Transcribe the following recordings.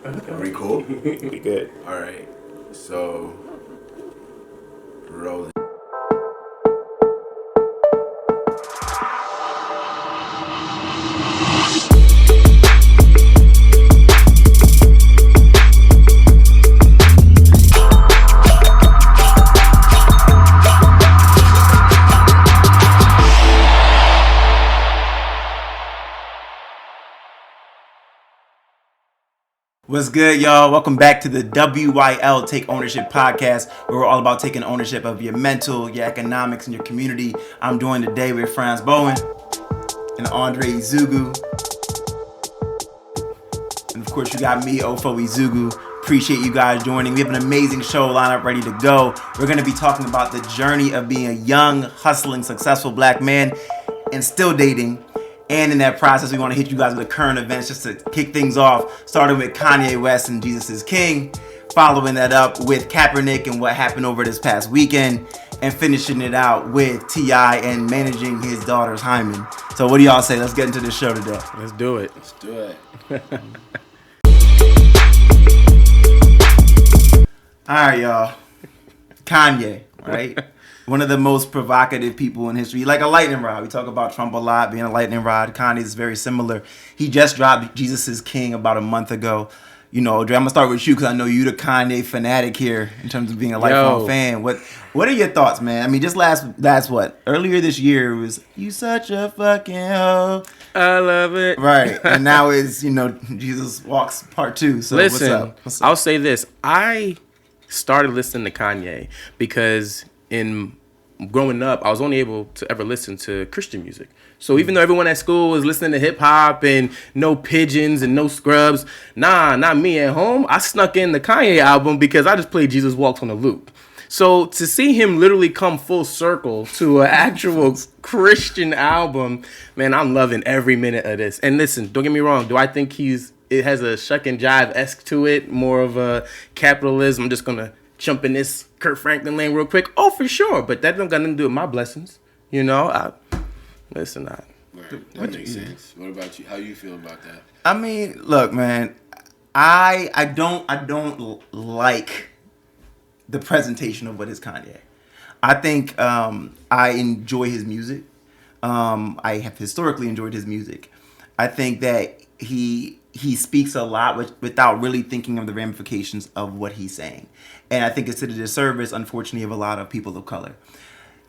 We cool? We good. All right. So, rolling. What's good, y'all? Welcome back to the WYL Take Ownership Podcast, where we're all about taking ownership of your mental, your economics, and your community. I'm joined today with Franz Bowen and Ofo Ezeugwu. And of course, you got me, Ofo Ezeugwu. Appreciate you guys joining. We have an amazing show lineup ready to go. We're going to be talking about the journey of being a young, hustling, successful black man and still dating. And in that process, we want to hit you guys with the current events just to kick things off, starting with Kanye West and Jesus is King, following that up with Kaepernick and what happened over this past weekend, and finishing it out with T.I. and managing his daughter's Hymen. So what do y'all say? Let's get into this show today. Let's do it. Let's do it. All right, y'all. Kanye, right? One of the most provocative people in history. Like a lightning rod. We talk about Trump a lot, being a lightning rod. Kanye is very similar. He just dropped Jesus is King about a month ago. You know, Dre, I'm going to start with you because I know you the Kanye fanatic here in terms of being a lifelong fan. What are your thoughts, man? I mean, just last what? Earlier this year, it was, you such a fucking hoe. I love it. Right. And now is, Jesus Walks Part 2. So Listen, what's up? I'll say this. I started listening to Kanye because in growing up, I was only able to ever listen to Christian music. So even though everyone at school was listening to hip hop and no pigeons and no scrubs, not me at home. I snuck in the Kanye album because I just played Jesus Walks on a loop. So to see him literally come full circle to an actual Christian album, man, I'm loving every minute of this. And listen, don't get me wrong. Do I think it has a shuck and jive-esque to it, more of a capitalism? I'm just going to jump in this Kurt Franklin lane real quick. Oh, for sure. But that don't got nothing to do with my blessings. That makes sense. What about you? How you feel about that? I mean, look, man, I don't like the presentation of what is Kanye. I think I enjoy his music. I have historically enjoyed his music. I think that he speaks a lot without really thinking of the ramifications of what he's saying. And I think it's to the disservice, unfortunately, of a lot of people of color.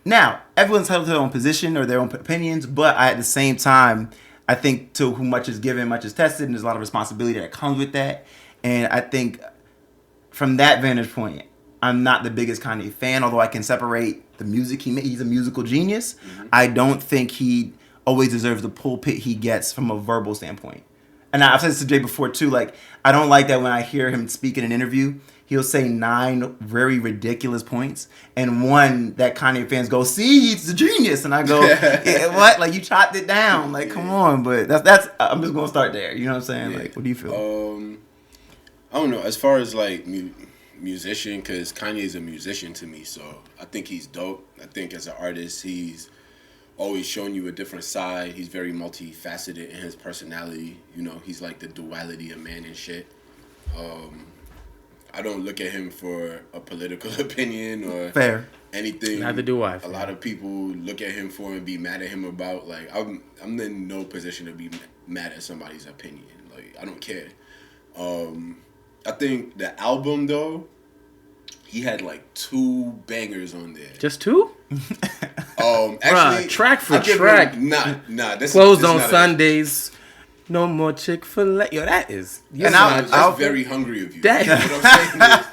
Now, everyone's entitled to their own position or their own opinions, but at the same time, I think to whom much is given, much is tested, and there's a lot of responsibility that comes with that. And I think from that vantage point, I'm not the biggest Kanye fan, although I can separate the music he makes. He's a musical genius. Mm-hmm. I don't think he always deserves the pulpit he gets from a verbal standpoint. And I've said this to Jay before too, like, I don't like that when I hear him speak in an interview, he'll say 9 very ridiculous points, and one that Kanye fans go, see, he's a genius. And I go, what? Like, you chopped it down. Like, come on. But that's I'm just going to start there. You know what I'm saying? Yeah. Like, what do you feel? I don't know. As far as, like, musician, because Kanye's a musician to me, so I think he's dope. I think as an artist, he's always shown you a different side. He's very multifaceted in his personality. You know, he's like the duality of man and shit. I don't look at him for a political opinion or anything. Neither do I. A lot of people look at him for and be mad at him about. Like, I'm in no position to be mad at somebody's opinion. Like, I don't care. I think the album, though, he had like 2 bangers on there. Just 2? Actually, bruh, track for track. Nah. Closed on Sundays. No more Chick-fil-A. Yo, that is. That's very hungry of you. That is what I'm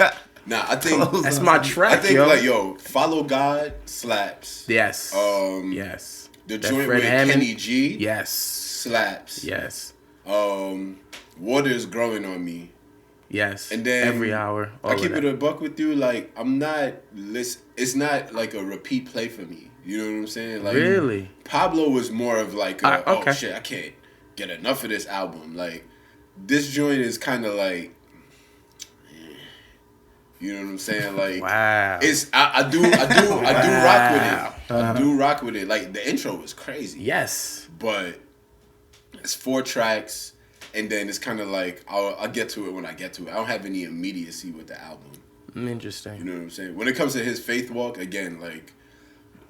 saying. I think that's my track. I think Follow God slaps. Yes. Yes. The joint with Kenny G. Yes. Slaps. Yes. Water's Growing on Me. Yes. And then every hour. I keep it a buck with you. Like, it's not like a repeat play for me. You know what I'm saying? Like, really? Pablo was more of like, okay. Oh shit, I can't get enough of this album. Like, this joint is kind of like, you know what I'm saying? Like, wow. It's I do rock with it. I do rock with it. Like, the intro was crazy. Yes. But it's 4 tracks. and then it's kind of like I'll get to it when I get to it. I don't have any immediacy with the album. Interesting. You know what I'm saying? When it comes to his faith walk, again, like,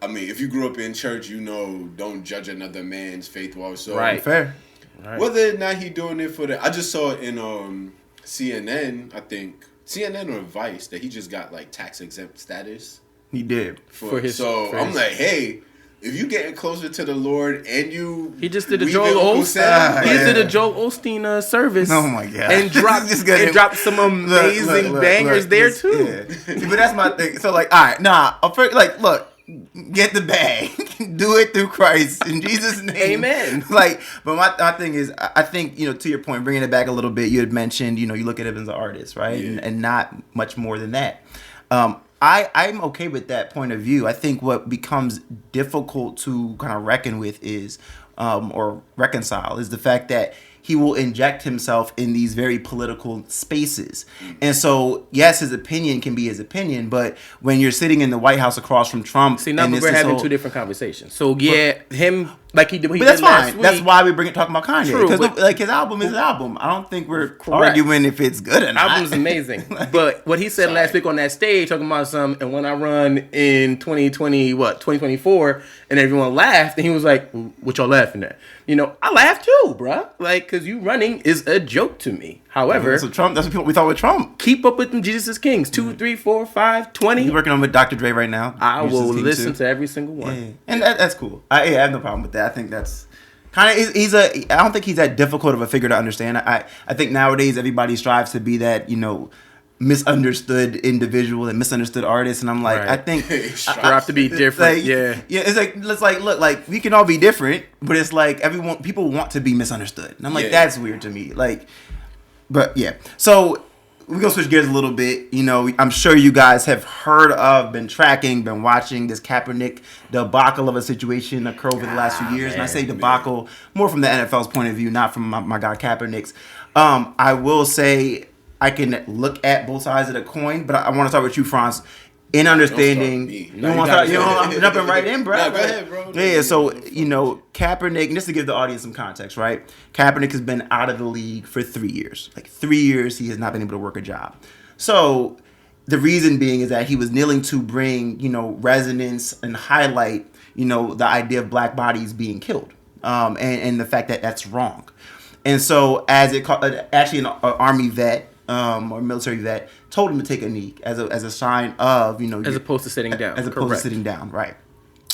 I mean, if you grew up in church, you know, don't judge another man's faith walk. So Right. Fair. Right. whether or not he doing it for the, I just saw it in CNN, I think CNN or Vice, that he just got like tax exempt status. He did. For his- I'm like, hey, if you getting closer to the Lord and you, He just did a weave Joel in Uncle Osteen. Sam, He yeah. did a Joel Osteen service. Oh my God! And dropped Just gonna- dropped some amazing bangers there this- too. Yeah. See, but that's my thing. So like, all right, like, look, get the bag, do it through Christ in Jesus' name. Amen. Like, but my thing is, I think, you know, to your point, bringing it back a little bit, you had mentioned, you know, you look at him as an artist, right, Yeah. and not much more than that. I'm okay with that point of view. I think what becomes difficult to kind of reckon with is, or reconcile, is the fact that he will inject himself in these very political spaces. And so, yes, his opinion can be his opinion, but when you're sitting in the White House across from Trump, See, now and we're it's having whole- two different conversations. So yeah, him like he did. What he But that's did last fine. week. That's why we bring it talking about Kanye. True, Because but- like his album is his album. I don't think we're Correct. arguing if it's good or not. Album's amazing. But what he said last week on that stage, talking about some, and when I run in 2024, and everyone laughed, and he was like, "What y'all laughing at?" You know, I laughed too, bruh. Like, cause you running is a joke to me. However, So Trump, that's what people, we thought with Trump. keep up with them Jesus is Kings. 2, 3, 4, 5, 20. He's working on with Dr. Dre right now. I Jesus will King listen too. to every single one. Yeah. And that's cool. I have no problem with that. I think that's kind of I don't think he's that difficult of a figure to understand. I think nowadays everybody strives to be that, you know, misunderstood individual and misunderstood artist, and I'm like, Right. I think Strive to be different. like, yeah. it's like look, like we can all be different, but it's like people want to be misunderstood, and I'm like, Yeah. that's weird to me. Like, but yeah, so we're gonna switch gears a little bit. You know, I'm sure you guys have heard of, been tracking, been watching this Kaepernick debacle of a situation occur over the last few years. And I say debacle more from the NFL's point of view, not from my guy Kaepernick's. I will say I can look at both sides of the coin, but I want to start with you, Franz. In understanding, me. you No, want you to gotta start? I'm jumping right in, bro. Nah, go ahead, bro. Yeah, so you know, Kaepernick, and just to give the audience some context, right? Kaepernick has been out of the league for 3 years. Like 3 years, he has not been able to work a job. So the reason being is that he was kneeling to bring, you know, resonance and highlight, you know, the idea of black bodies being killed, and the fact that that's wrong. And so, as actually an army vet or military vet told him to take a knee as a sign of, you know, As opposed to sitting down. as opposed Correct. to sitting down, right?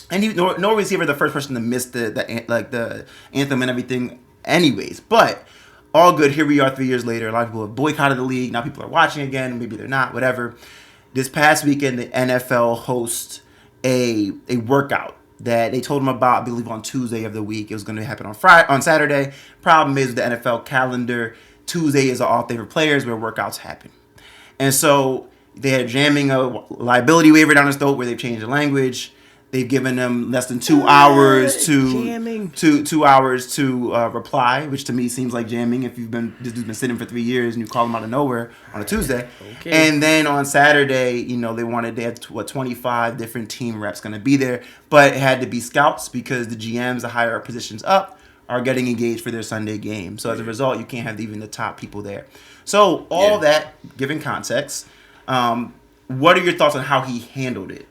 And he nor was he ever the first person to miss the anthem and everything, anyways. But all good. Here we are 3 years later. A lot of people have boycotted the league. Now people are watching again. Maybe they're not. Whatever. This past weekend, the NFL hosts a workout that they told him about, I believe, on Tuesday of the week. It was going to happen on Saturday. Problem is, with the NFL calendar, Tuesday is an off day for players where workouts happen. And so they had jamming a liability waiver down his throat where they've changed the language. They've given them less than 2 hours Jamming. to 2 hours to reply, which to me seems like jamming. If this dude's been sitting for 3 years and you call him out of nowhere on a Tuesday, Okay. and then on Saturday, you know, they had 25 different team reps going to be there, but it had to be scouts because the GMs, the higher positions up, are getting engaged for their Sunday game. So as a result, you can't have even the top people there. So all that, given context, what are your thoughts on how he handled it?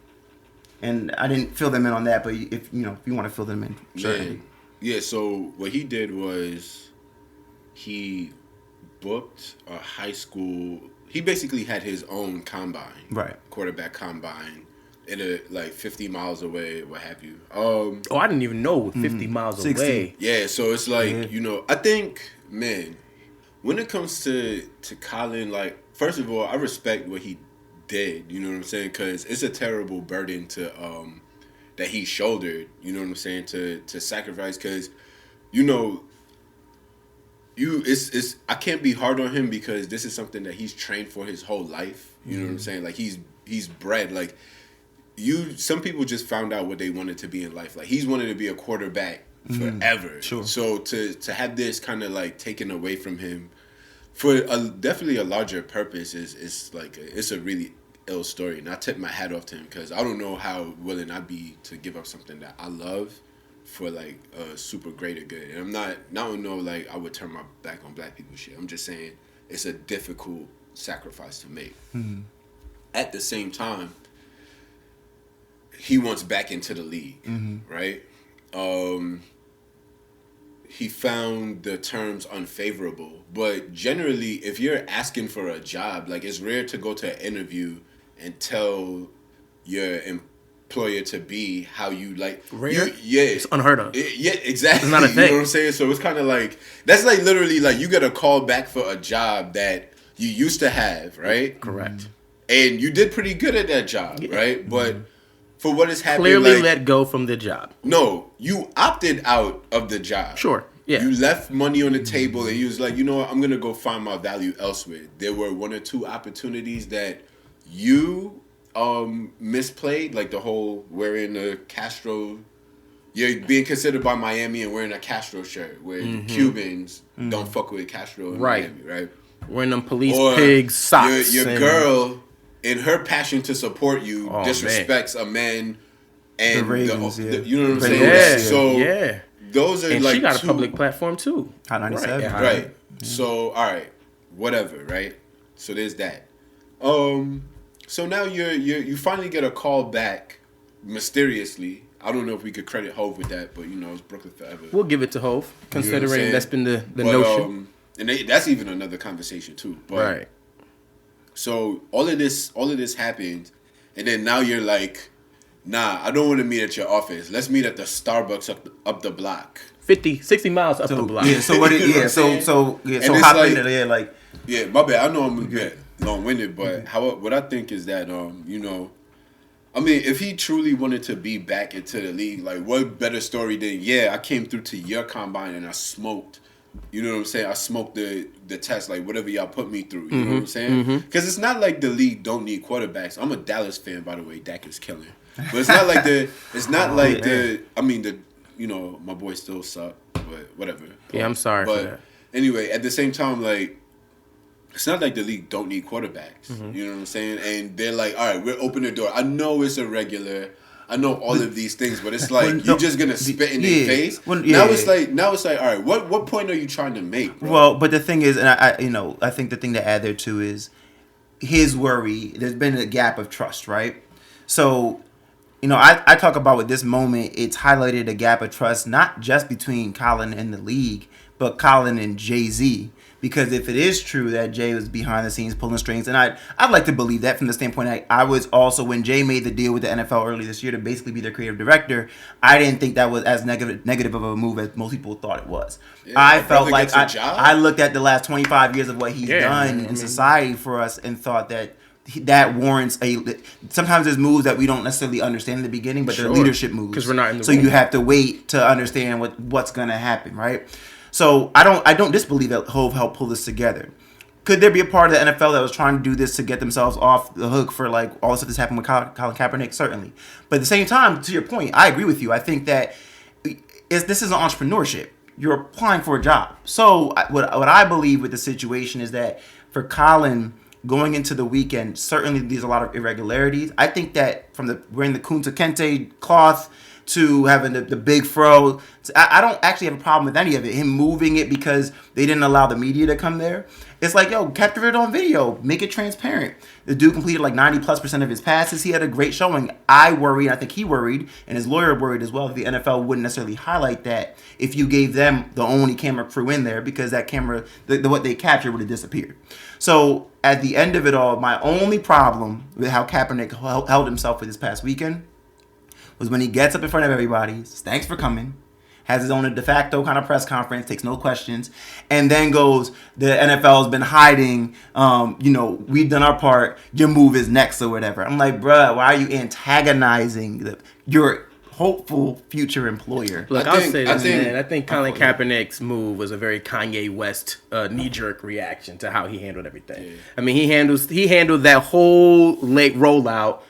And I didn't fill them in on that, but if you want to fill them in, certainly. Man. Yeah, so what he did was he booked a high school. He basically had his own combine, Right. Quarterback combine, in like 50 miles away, what have you. Oh, I didn't even know 50 miles 60. away. Yeah, so it's like, Yeah. you know, I think, man, when it comes to Colin, like, first of all, I respect what he did, you know what I'm saying? Because it's a terrible burden to that he shouldered, you know what I'm saying, to sacrifice. Because, you know, it's I can't be hard on him because this is something that he's trained for his whole life. You know what I'm saying? Like he's bred like some people just found out what they wanted to be in life. Like he's wanted to be a quarterback forever. Sure. So to have this kind of like taken away from him for definitely a larger purpose is like it's a really ill story. And I tip my hat off to him because I don't know how willing I'd be to give up something that I love for like a super greater good. And I'm not like I would turn my back on black people shit. I'm just saying it's a difficult sacrifice to make. Mm-hmm. At the same time, he wants back into the league, Mm-hmm. right? He found the terms unfavorable, but generally, if you're asking for a job, like it's rare to go to an interview and tell your employer to be how you like. Rare? Yeah, it's unheard of. Yeah, exactly. It's not a thing. You know what I'm saying? So it's kind of like that's like literally like you get a call back for a job that you used to have, right? Correct. And you did pretty good at that job, right? But for what has happened, Clearly like, let go from the job. no, you opted out of the job. Sure. Yeah. You left money on the table and you was like, you know what, I'm going to go find my value elsewhere. There were one or two opportunities that you misplayed, like the whole wearing a Castro, you're being considered by Miami and wearing a Castro shirt where Cubans don't fuck with Castro in Miami, right? Wearing them police Or pig socks. Your girl, in her passion to support you, disrespects a man and The Ravens, you know what I'm saying? Yeah. So those are and like she got two, a public platform too. Hot 97. right? So all right, whatever, right? So there's that. So now you finally get a call back mysteriously. I don't know if we could credit Hove with that, but you know it's Brooklyn forever. We'll give it to Hove, considering saying? that's been the But, notion. and that's even another conversation too. But, Right. So all of this happened, and then now you're like, nah, I don't want to meet at your office. Let's meet at the Starbucks up the block. 60 miles up the block. Yeah, so what? You know what I'm So saying? so And so it's hop like- into there like. Yeah, my bad. I know I'm gonna get long-winded, but what I think is that you know, I mean, if he truly wanted to be back into the league, like what better story than I came through to your combine and I smoked. You know what I'm saying? I smoked the test, like whatever y'all put me through. You know what I'm saying? Because it's not like the league don't need quarterbacks. I'm a Dallas fan, by the way. Dak is killing, but it's not like I mean, you know, my boys still suck, but whatever. Yeah, I'm sorry for that. Anyway, at the same time, like, it's not like the league don't need quarterbacks. You know what I'm saying? And they're like, all right, we're opening the door. I know it's irregular. I know all of these things, but it's like you're just gonna spit in their face. Now it's like, all right, what point are you trying to make, bro? Well, but the thing is, and I think the thing to add there too is his worry. There's been a gap of trust, right? So, you know, I talk about with this moment, it's highlighted a gap of trust not just between Colin and the league, but Colin and Jay-Z. Because if it is true that Jay was behind the scenes pulling strings, and I'd like to believe that from the standpoint I was also, when Jay made the deal with the NFL early this year to basically be their creative director, I didn't think that was as negative of a move as most people thought it was. Yeah, I felt like I looked at the last 25 years of what he's done in society for us and thought that warrants sometimes there's moves that we don't necessarily understand in the beginning, but they're leadership moves. Because we're not in the so room. you have to wait to understand what's going to happen, right? So I don't disbelieve that Hove helped pull this together. Could there be a part of the NFL that was trying to do this to get themselves off the hook for like all the stuff that's happened with Colin Kaepernick? Certainly. But at the same time, to your point, I agree with you. I think that this is entrepreneurship. You're applying for a job. So what I believe with the situation is that for Colin going into the weekend, certainly there's a lot of irregularities. I think that from wearing the Kunta Kinte cloth to having the big fro, I don't actually have a problem with any of it. Him moving it because they didn't allow the media to come there. It's like, yo, capture it on video. Make it transparent. The dude completed like 90+% of his passes. He had a great showing. I worry, and I think he worried, and his lawyer worried as well, if the NFL wouldn't necessarily highlight that if you gave them the only camera crew in there, because that camera, what they captured would have disappeared. So at the end of it all, my only problem with how Kaepernick held himself for this past weekend was when he gets up in front of everybody, says, thanks for coming, has his own de facto kind of press conference, takes no questions, and then goes, the NFL has been hiding, we've done our part, your move is next or whatever. I'm like, bruh, why are you antagonizing your hopeful future employer? Look, I'll say this, man. I think Colin Kaepernick's move was a very Kanye West knee-jerk reaction to how he handled everything. Yeah. I mean, he handled that whole late rollout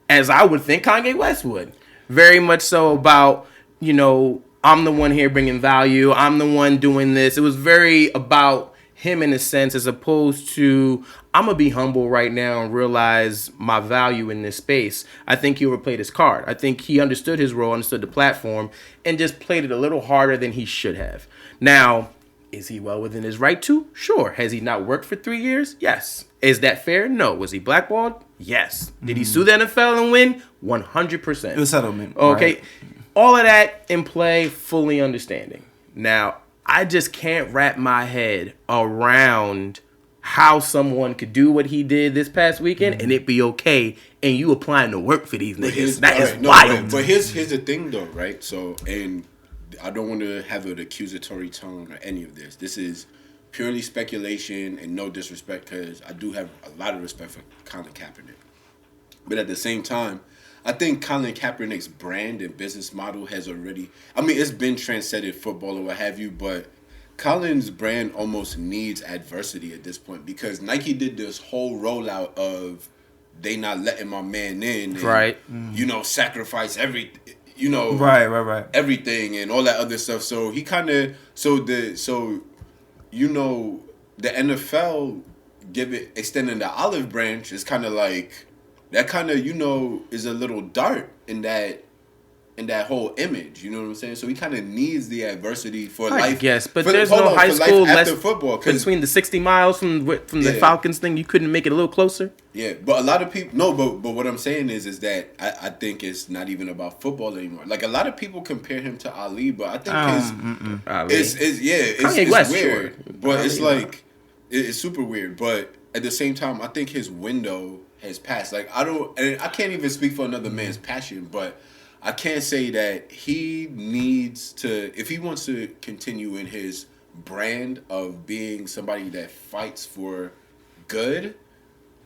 as I would think Kanye West would. Very much so about, I'm the one here bringing value. I'm the one doing this. It was very about him in a sense, as opposed to I'm gonna be humble right now and realize my value in this space. I think he overplayed his card. I think he understood his role, understood the platform, and just played it a little harder than he should have. Now, is he well within his right to? Sure. Has he not worked for 3 years? Yes. Is that fair? No. Was he blackballed? Yes. Did he sue the NFL and win? 100%. It was settlement. Okay. Right. All of that in play, fully understanding. Now, I just can't wrap my head around how someone could do what he did this past weekend and it be okay, and you applying to work for these niggas. That is wild. But here's the thing, though, right? So, and I don't want to have an accusatory tone or any of this. This is purely speculation and no disrespect, because I do have a lot of respect for Colin Kaepernick. But at the same time, I think Colin Kaepernick's brand and business model has already, I mean, it's been transcended football or what have you, but Colin's brand almost needs adversity at this point, because Nike did this whole rollout of they not letting my man in. And, right. You know, sacrifice everything. You know, right. everything and all that other stuff. So he kind of, you know, the NFL extending the olive branch is kind of like, that kind of, you know, is a little dart in that whole image. You know what I'm saying? So he kind of needs the adversity for life. I guess, but there's no high school after football. Between the 60 miles from the Falcons thing, you couldn't make it a little closer? Yeah, but a lot of people, no, but what I'm saying is that I think it's not even about football anymore. Like, a lot of people compare him to Ali, but I think it's West, weird. Sure. But it's like, it's super weird. But at the same time, I think his window has passed. Like, I can't even speak for another man's passion, but I can't say that he needs to, if he wants to continue in his brand of being somebody that fights for good,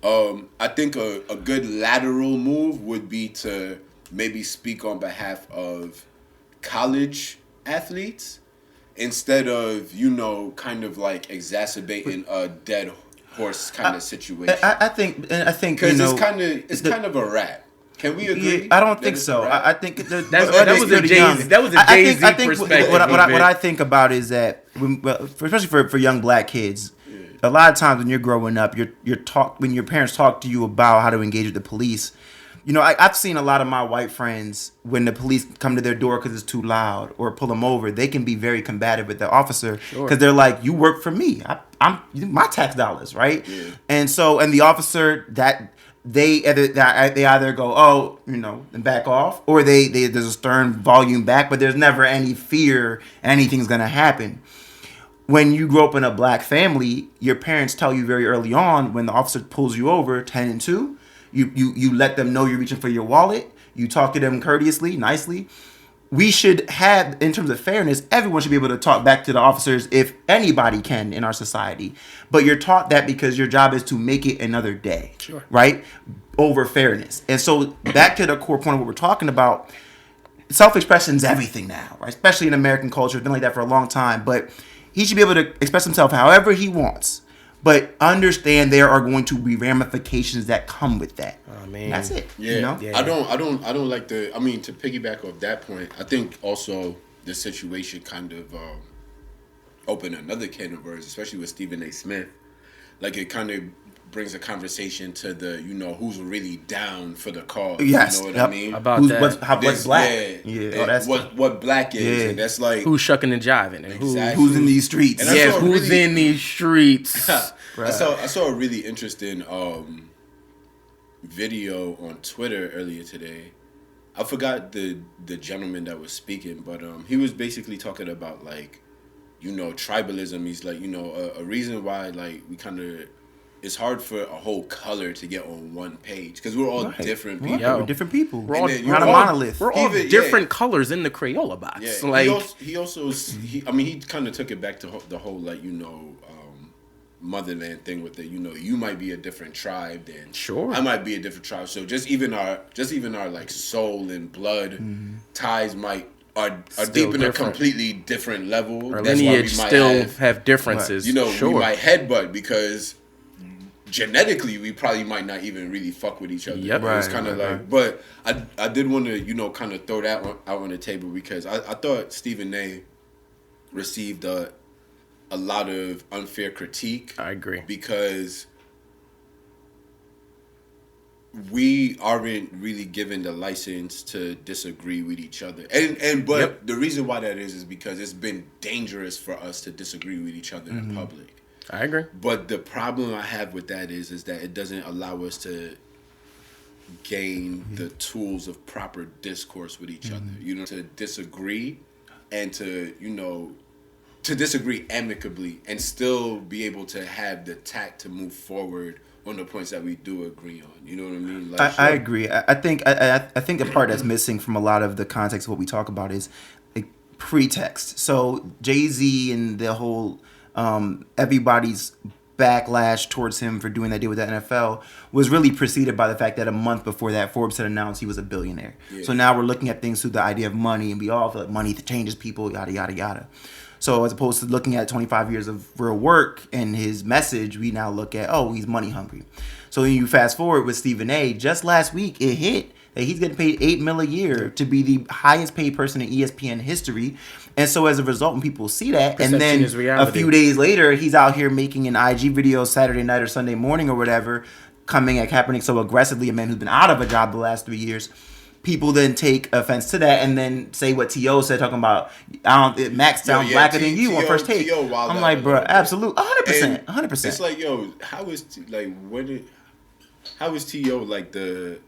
I think a good lateral move would be to maybe speak on behalf of college athletes instead of, you know, kind of like exacerbating a dead horse kind of situation. I think because it's kind of a wrap. Can we agree? I don't think so. I think that was a Jay-Z perspective. What I think about is that, especially for young black kids, a lot of times when you're growing up, when your parents talk to you about how to engage with the police. You know, I've seen a lot of my white friends, when the police come to their door because it's too loud or pull them over, they can be very combative with the officer because they're like, "You work for me. I'm my tax dollars, right?" Yeah. And the officer they either go, "Oh, you know," and back off, or there's a stern volume back, but there's never any fear anything's gonna happen. When you grow up in a black family, your parents tell you very early on, when the officer pulls you over 10 and 2. You let them know you're reaching for your wallet. You talk to them courteously, nicely. We should have, in terms of fairness, everyone should be able to talk back to the officers if anybody can in our society. But you're taught that because your job is to make it another day, right? Over fairness. And so back to the core point of what we're talking about, self-expression is everything now, right? Especially in American culture. It's been like that for a long time. But he should be able to express himself however he wants. But understand there are going to be ramifications that come with that. I mean, that's it. Yeah. You know? Yeah. I don't like to piggyback off that point. I think also the situation kind of opened another can of worms, especially with Stephen A. Smith. Like, it kind of brings a conversation to the, you know, who's really down for the cause. Yes. You know what I mean? About what's black. What black is. Yeah. And that's like, who's shucking and jiving. And who's in these streets. Who's in these streets. I saw a really interesting video on Twitter earlier today. I forgot the gentleman that was speaking, but he was basically talking about, like, you know, tribalism. He's like, you know, a reason why, like, we kind of, it's hard for a whole color to get on one page because we're all different people. We're different people. We're all, not a monolith. We're all different colors in the Crayola box. Yeah. Like, he kind of took it back to the whole, like, you know, motherland thing with it. You know, you might be a different tribe than I might be a different tribe. So just even our like soul and blood ties are deep in a completely different level. Our lineage still have differences. You know, we might headbutt because genetically we probably might not even really fuck with each other. Yep. It's kind of like, but I did want to, you know, kind of throw that out on the table because I thought Stephen A. received a a lot of unfair critique. I agree. Because we aren't really given the license to disagree with each other. But the reason why that is because it's been dangerous for us to disagree with each other in public. I agree. But the problem I have with that is that it doesn't allow us to gain the tools of proper discourse with each other. You know, to disagree and to disagree amicably and still be able to have the tact to move forward on the points that we do agree on. You know what I mean? Like, I agree. I think the part that's missing from a lot of the context of what we talk about is like pretext. So Jay-Z and the whole everybody's backlash towards him for doing that deal with the NFL was really preceded by the fact that a month before that Forbes had announced he was a billionaire. Yeah. So now we're looking at things through the idea of money, and we all feel like money changes people, yada yada yada. So as opposed to looking at 25 years of real work and his message, we now look at, oh, he's money hungry. So when you fast forward with Stephen A, just last week it hit that he's getting paid $8 million a year to be the highest paid person in ESPN history. And so as a result, when people see that, and then a few days later, he's out here making an IG video Saturday night or Sunday morning or whatever, coming at Kaepernick so aggressively, a man who's been out of a job the last 3 years. People then take offense to that and then say what T.O. said, talking about, Max sounds blacker than you on First Take. I'm like, bro, absolutely, 100%, 100%. It's like, yo, how is T.O. like the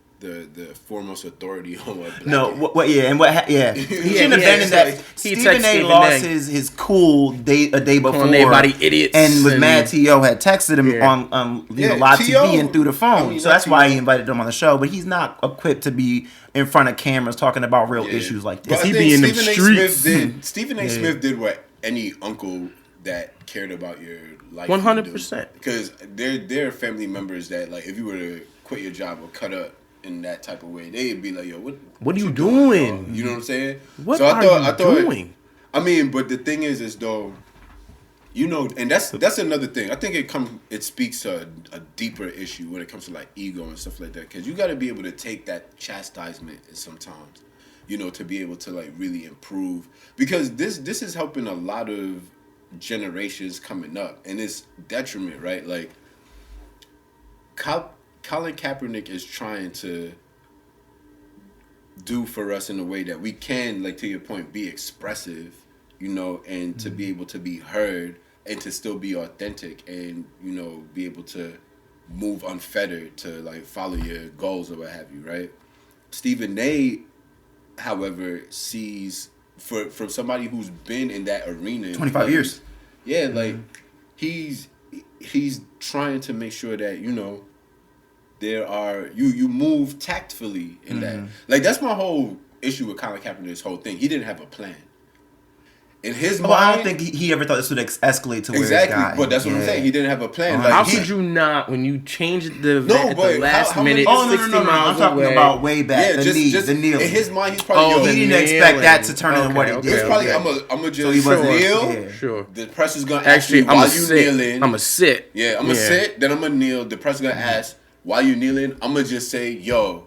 foremost authority on what black he shouldn't abandon that. Stephen A. lost his cool a day before. Calling everybody idiots. And was mad T.O. had texted him on live TV and through the phone. So that's why he invited him on the show. But he's not equipped to be in front of cameras talking about real issues like this. He be in the streets. Stephen A. Smith did what any uncle that cared about your life 100%. Because there are family members that, like, if you were to quit your job or cut up in that type of way, they'd be like, yo, what are you doing? You know what I'm saying? What are you doing? I mean, but the thing is though, you know, and that's another thing. I think it speaks to a deeper issue when it comes to like ego and stuff like that. Because you got to be able to take that chastisement sometimes, you know, to be able to like really improve. Because this is helping a lot of generations coming up, and it's detriment, right? Like, Colin Kaepernick is trying to do for us in a way that we can, like, to your point, be expressive, you know, and to be able to be heard and to still be authentic and, you know, be able to move unfettered to, like, follow your goals or what have you, right? Stephen A., however, sees, from somebody who's been in that arena 25 years. Yeah, like, he's trying to make sure that, you know, there are you move tactfully in that. Like, that's my whole issue with Colin Kaepernick's whole thing. He didn't have a plan. In his mind, I don't think he ever thought this would escalate to where it's got. But that's what I'm saying. He didn't have a plan. Like, how could you not, when you changed the event at the last minute, 60 miles I'm talking away. about way back. The kneel. In his mind, he's probably he didn't expect that to turn into what it did. It's probably I'm gonna just kneel. Sure. The press is gonna ask me while you kneeling. I'm gonna sit. Yeah, I'm gonna sit. Then I'm gonna kneel. The press is gonna ask while you kneeling. I'm gonna just say, yo,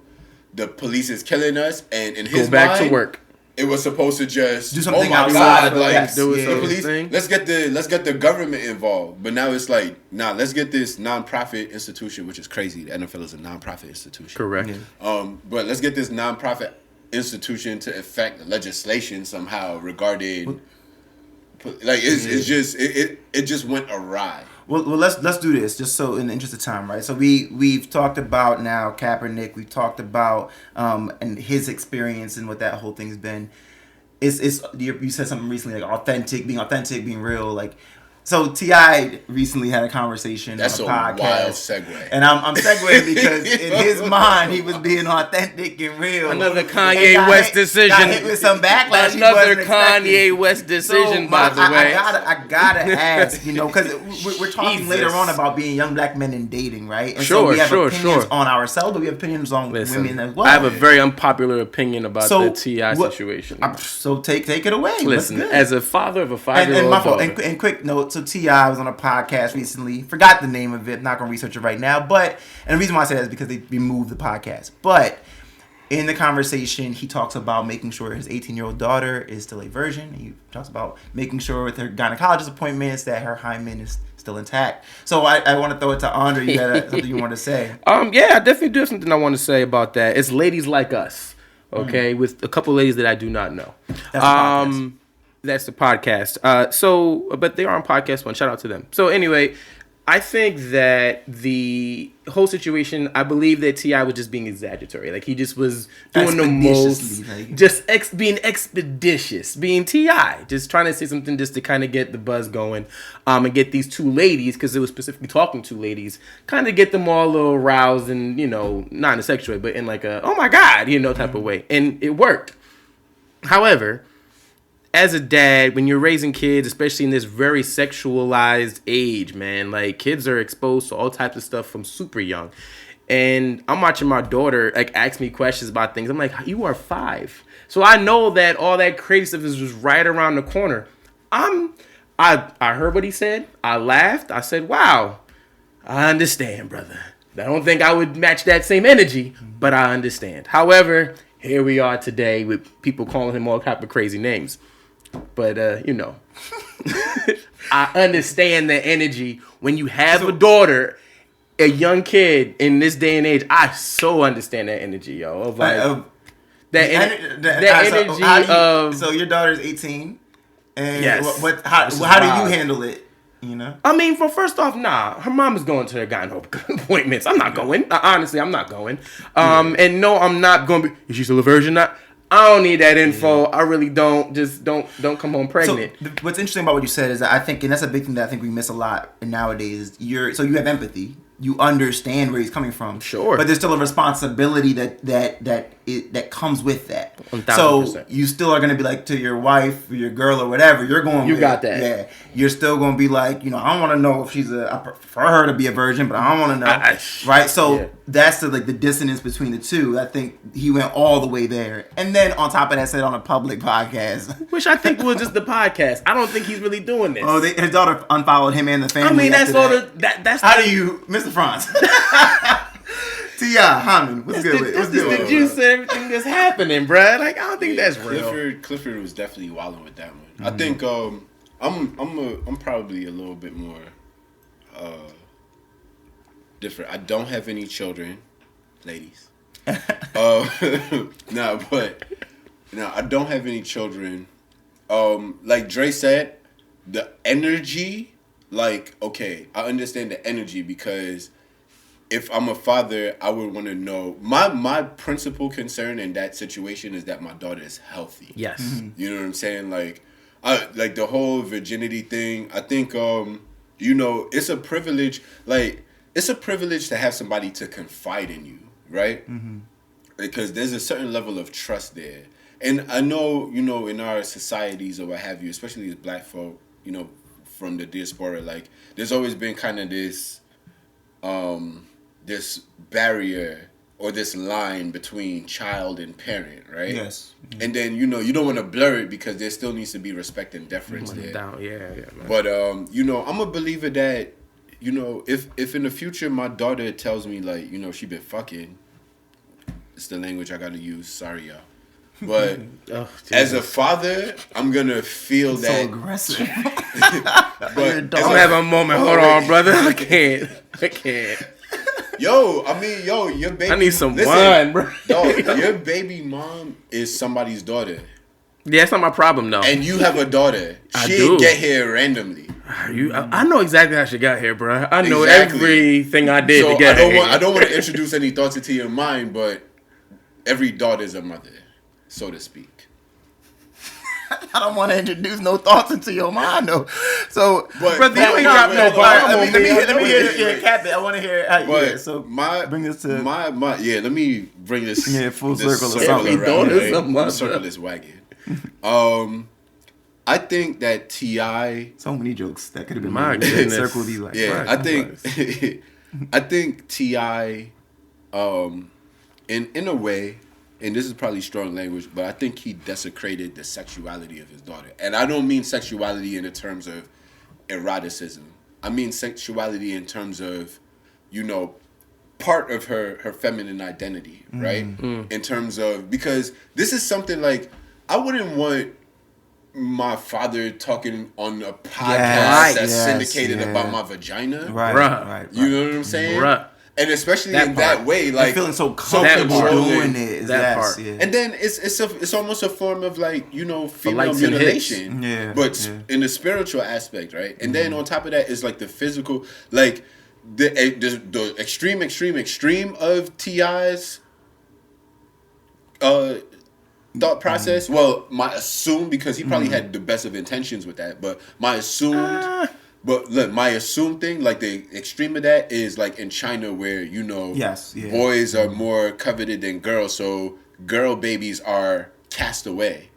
the police is killing us, and in his go back mind, to work. It was supposed to just do something outside, like the police. Let's get the government involved. But now it's like, let's get this nonprofit institution, which is crazy. The NFL is a nonprofit institution. Correct. But let's get this nonprofit institution to effect legislation somehow regarding, like, it just went awry. Well, let's do this just so in the interest of time, right? So we've talked about now Kaepernick. We've talked about and his experience and what that whole thing's been. It's you said something recently like being real, like. So T.I. recently had a conversation on a podcast. That's a wild segue. And I'm segueing because in his mind, he was being authentic and real. Another Kanye West decision. Got hit with some backlash. Another Kanye West decision, by the way. I gotta ask, you know, because we're talking later on about being young black men and dating, right? And so we have opinions on ourselves, but we have opinions on women as well. I have a very unpopular opinion about the T.I. situation. So take it away. Listen, as a father of a 5-year-old daughter. And quick note, so T.I. was on a podcast recently. Forgot the name of it. Not going to research it right now. And the reason why I say that is because they removed the podcast. But in the conversation, he talks about making sure his 18-year-old daughter is still a virgin. He talks about making sure with her gynecologist appointments that her hymen is still intact. So I want to throw it to Andre. You got something you want to say? Yeah, I definitely do have something I want to say about that. It's ladies like us, okay, with a couple ladies that I do not know. That's the podcast. But they are on podcast one. Shout out to them. So anyway, I think that the whole situation, I believe that T.I. was just being exaggeratory. Like, he just was doing the most, being expeditious, being T.I., just trying to say something just to kind of get the buzz going, and get these two ladies, because it was specifically talking to ladies, kind of get them all a little roused and, not in a sexual way, but in like a, oh my God, type of way. And it worked. However, as a dad, when you're raising kids, especially in this very sexualized age, man, like, kids are exposed to all types of stuff from super young. And I'm watching my daughter, like, ask me questions about things. I'm like, you are 5. So I know that all that crazy stuff is just right around the corner. I heard what he said. I laughed. I said, wow, I understand, brother. I don't think I would match that same energy, but I understand. However, here we are today with people calling him all type of crazy names. But, I understand the energy when you have a daughter, a young kid in this day and age. I so understand that energy, yo. Of like, energy of... So your daughter's 18. And yes. How do you handle it? I mean, first off, her mom is going to her gyno appointments. I'm not going. Honestly, I'm not going. And no, I'm not going to be... Is she still a virgin? I don't need that info. I really don't. Just don't come home pregnant. So what's interesting about what you said is that I think, and that's a big thing that I think we miss a lot nowadays. You have empathy. You understand where he's coming from. Sure. But there's still a responsibility that comes with that. 1000%. So you still are going to be like to your wife or your girl or whatever. You're going. You got that. Yeah. You're still going to be like, I don't want to know if I prefer her to be a virgin, but I don't want to know. Right. So that's the dissonance between the two. I think he went all the way there, and then on top of that, said on a public podcast, which I think was just the podcast. I don't think he's really doing this. Oh, his daughter unfollowed him and the family. I mean, that's all that's how do you, Mr. Franz? T.I. Hymen, what's good with it? What's good with it? The juice and everything that's happening, bruh. Like, I don't think that's real. Clifford was definitely wilding with that one. Mm-hmm. I think I'm probably a little bit more different. I don't have any children, ladies. I don't have any children. Like Dre said, the energy. Like, okay, I understand the energy, because if I'm a father, I would want to know. My principal concern in that situation is that my daughter is healthy. Yes. Mm-hmm. You know what I'm saying? Like the whole virginity thing. I think, it's a privilege. Like, it's a privilege to have somebody to confide in you, right? Mm-hmm. Because there's a certain level of trust there. And I know, in our societies or what have you, especially as black folk, from the diaspora, like, there's always been kind of this barrier or this line between child and parent, right? Yes. Mm-hmm. And then, you don't want to blur it, because there still needs to be respect and deference there. Yeah, man. But, I'm a believer that, if in the future my daughter tells me, like, she been fucking, it's the language I got to use, sorry, y'all. But as a father, I'm gonna feel that. So aggressive. But I'm having a moment. Hold on, brother. I can't. Your baby. I need some wine, bro. Your baby mom is somebody's daughter. Yeah, that's not my problem, though. And you have a daughter. She didn't get here randomly. I know exactly how she got here, bro. I know everything I did to get her. I don't want to introduce any thoughts into your mind, but every daughter is a mother, so to speak. I don't want to introduce no thoughts into your mind, though. So, brother, you ain't got no bomb. Let me hear Captain. I want to hear how you hear it. So, bring this to let me bring this full circle or something. Circle this wagon. I think that T.I. So many jokes that could have been my goodness. Circle these like I think T.I. In a way. And this is probably strong language, but I think he desecrated the sexuality of his daughter. And I don't mean sexuality in the terms of eroticism. I mean sexuality in terms of, part of her feminine identity, right? In terms of, because this is something like, I wouldn't want my father talking on a podcast that's syndicated about my vagina. Right. You know what I'm saying? Bruh. And especially That in part. that way, like feeling so comfortable doing it. That part. Yeah. And then it's almost a form of like, you know, female likes and mutilation. Yeah, But in the spiritual aspect, right? And then on top of that is like the physical, like the extreme of T.I.'s thought process. Well, my assume, because he probably had the best of intentions with that, but my assumed but look, my assumed thing, like the extreme of that is like in China where, you know, boys are more coveted than girls, so girl babies are cast away.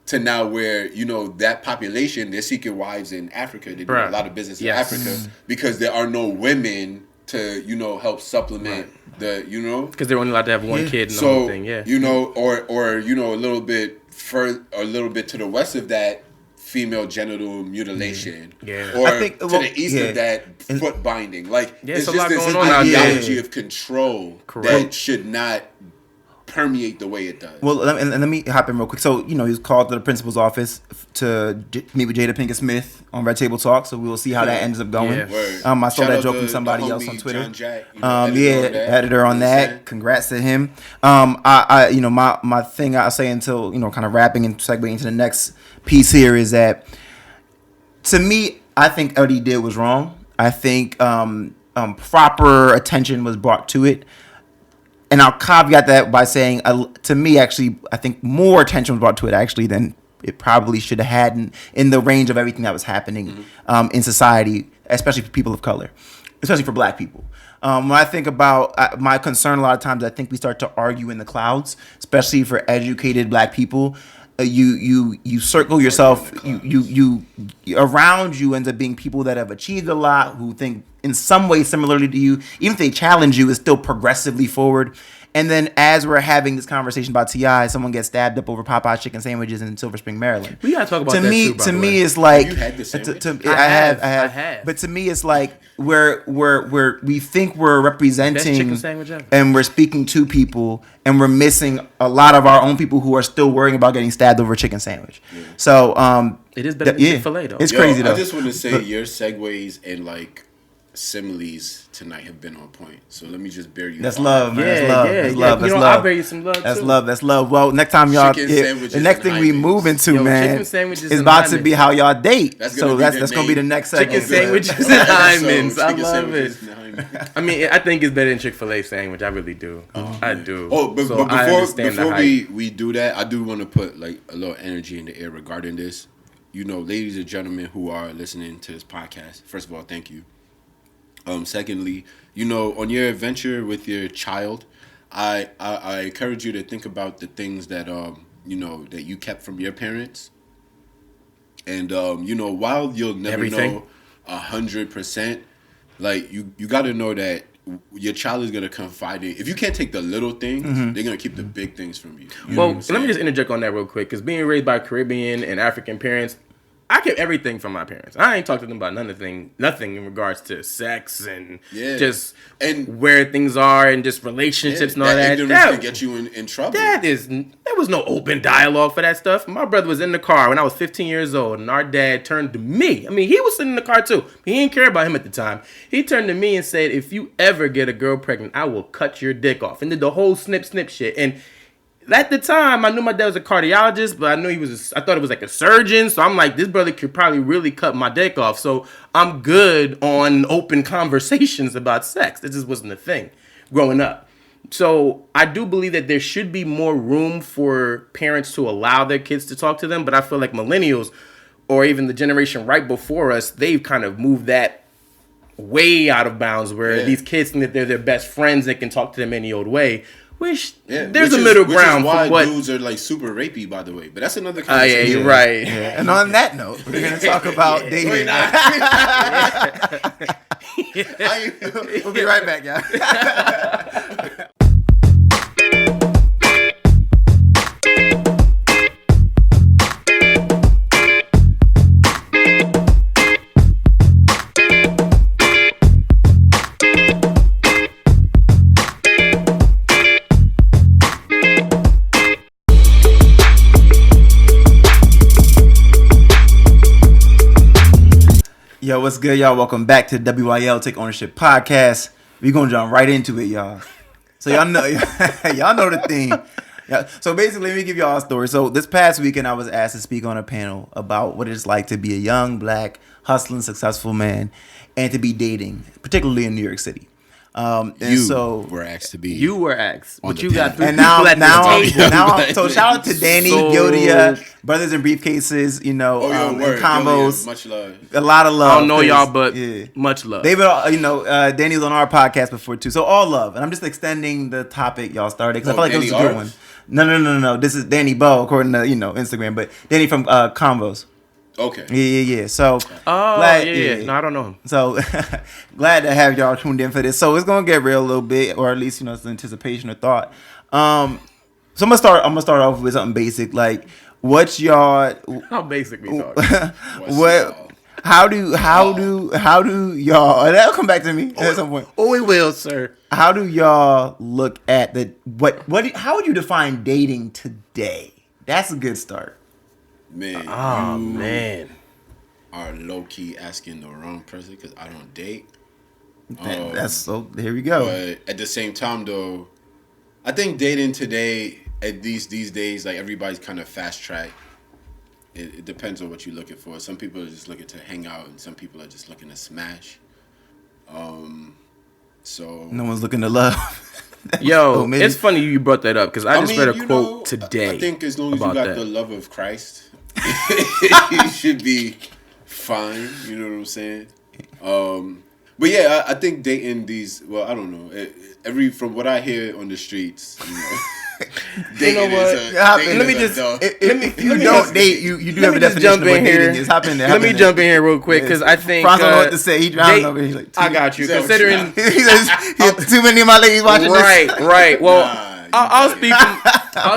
To now where, you know, that population, they're seeking wives in Africa. They do a lot of business in Africa because there are no women to, you know, help supplement the, you know. Because they're only allowed to have one kid and the whole thing, you know, or you know, a little bit to the west of that, female genital mutilation. Or I think, to the east of that, foot binding. Like, it's just this ideology of control that should not permeate the way it does. Well, let me hop in real quick. So, you know, he was called to the principal's office to meet with Jada Pinkett Smith on Red Table Talk. So we will see how that ends up going. I saw that joke from somebody else on Twitter. Jack, editor on that. Congrats to him. I you know, my thing I'll say until, you know, kind of wrapping and segueing into the next piece here is that, to me, I think what he did was wrong. I think proper attention was brought to it. And I'll caveat that by saying, to me, actually, I think more attention was brought to it, actually, than it probably should have had in the range of everything that was happening in society, especially for people of color, especially for black people. When I think about my concern, a lot of times, I think we start to argue in the clouds, especially for educated black people. You circle yourself, you around you ends up being people that have achieved a lot, who think in some way similarly to you, even if they challenge you, is still progressively forward. And then as we're having this conversation about T.I., someone gets stabbed up over Popeye's chicken sandwiches in Silver Spring, Maryland. We gotta talk about that too, by to the me, way. it's like you had the sandwich? I have. But to me, it's like we think we're representing and we're speaking to people, and we're missing a lot of our own people who are still worrying about getting stabbed over a chicken sandwich. So it is better than Chick-fil-A though. It's crazy though. I just want to say your segues and like similes tonight have been on point. So let me just bear you. That's love, man. That's love. You know, I'll bear you some love. That's love. That's love. Well, next time y'all, the next thing we move into, man, is about to be how y'all date. That's gonna be the next segment. Chicken sandwiches and Hymens. I love it. I mean, I think it's better than Chick-fil-A sandwich. I really do. I do. Oh, but before we do that, I do want to put like a little energy in the air regarding this. You know, ladies and gentlemen who are listening to this podcast, first of all, thank you. Secondly, you know, on your adventure with your child, I encourage you to think about the things that you know, that you kept from your parents. And you know, while you'll never know 100%, like you got to know that your child is gonna confide in. If you can't take the little things, they're gonna keep the big things from you. Well, let me just interject on that real quick, because being raised by Caribbean and African parents, I kept everything from my parents. I ain't talked to them about nothing in regards to sex and where things are and just relationships and all that. That can get you in trouble. There was no open dialogue for that stuff. My brother was in the car when I was 15 years old, and our dad turned to me. I mean, he was sitting in the car too. He didn't care about him at the time. He turned to me and said, "If you ever get a girl pregnant, I will cut your dick off." And did the whole snip shit. And at the time, I knew my dad was a cardiologist, but I knew I thought it was like a surgeon. So I'm like, this brother could probably really cut my dick off. So I'm good on open conversations about sex. This just wasn't a thing growing up. So I do believe that there should be more room for parents to allow their kids to talk to them. But I feel like millennials, or even the generation right before us, they've kind of moved that way out of bounds, where these kids think that they're their best friends that can talk to them any old way. There's a middle ground. Which is why dudes are like super rapey, by the way. But that's another conversation. Yeah, you're right. Yeah. And on that note, we're gonna talk about dating. We'll be right back, y'all. what's good, y'all? Welcome back to WYL Take Ownership Podcast. We're gonna jump right into it, y'all. So y'all know the theme. Yeah. So basically, let me give y'all a story. So this past weekend, I was asked to speak on a panel about what it's like to be a young, black, hustling, successful man and to be dating, particularly in New York City. Were asked to be. You were asked, but you panel. got 3 And people at the table. now, so shout out to Danny, Gildia, Brothers in Briefcases, and combos. Much love. A lot of love. I don't know y'all, but much love. They've Danny's on our podcast before too, so all love. And I'm just extending the topic y'all started because I feel like it was a good one. No. This is Danny Bo, according to Instagram, but Danny from Convos. Okay. Yeah. So, glad, No, I don't know him. So, glad to have y'all tuned in for this. So, it's gonna get real a little bit, or at least it's anticipation or thought. So, I'm gonna start off with something basic. Like, what's y'all? How basic we talking? How do y'all? And that'll come back to me at some point. Oh, it will, sir. How do y'all look at how would you define dating today? That's a good start. Man, man, are low key asking the wrong person because I don't date. That's so. Here we go. But at the same time, though, I think dating today, at least these days, like everybody's kind of fast track. It depends on what you're looking for. Some people are just looking to hang out, and some people are just looking to smash. So no one's looking to love. Yo, it's funny you brought that up because I just read a quote today. I think as long as you got the love of Christ, you should be fine. You know what I'm saying? But yeah, I think dating these. Well, I don't know. From what I hear on the streets, dating if you don't date, you do have a definition of what dating is. Hop in there. Let me jump in here real quick because I think Franz don't know what to say. He drowning over here. Like, I got you. Considering too many of my ladies watching this. Right. Well, I'll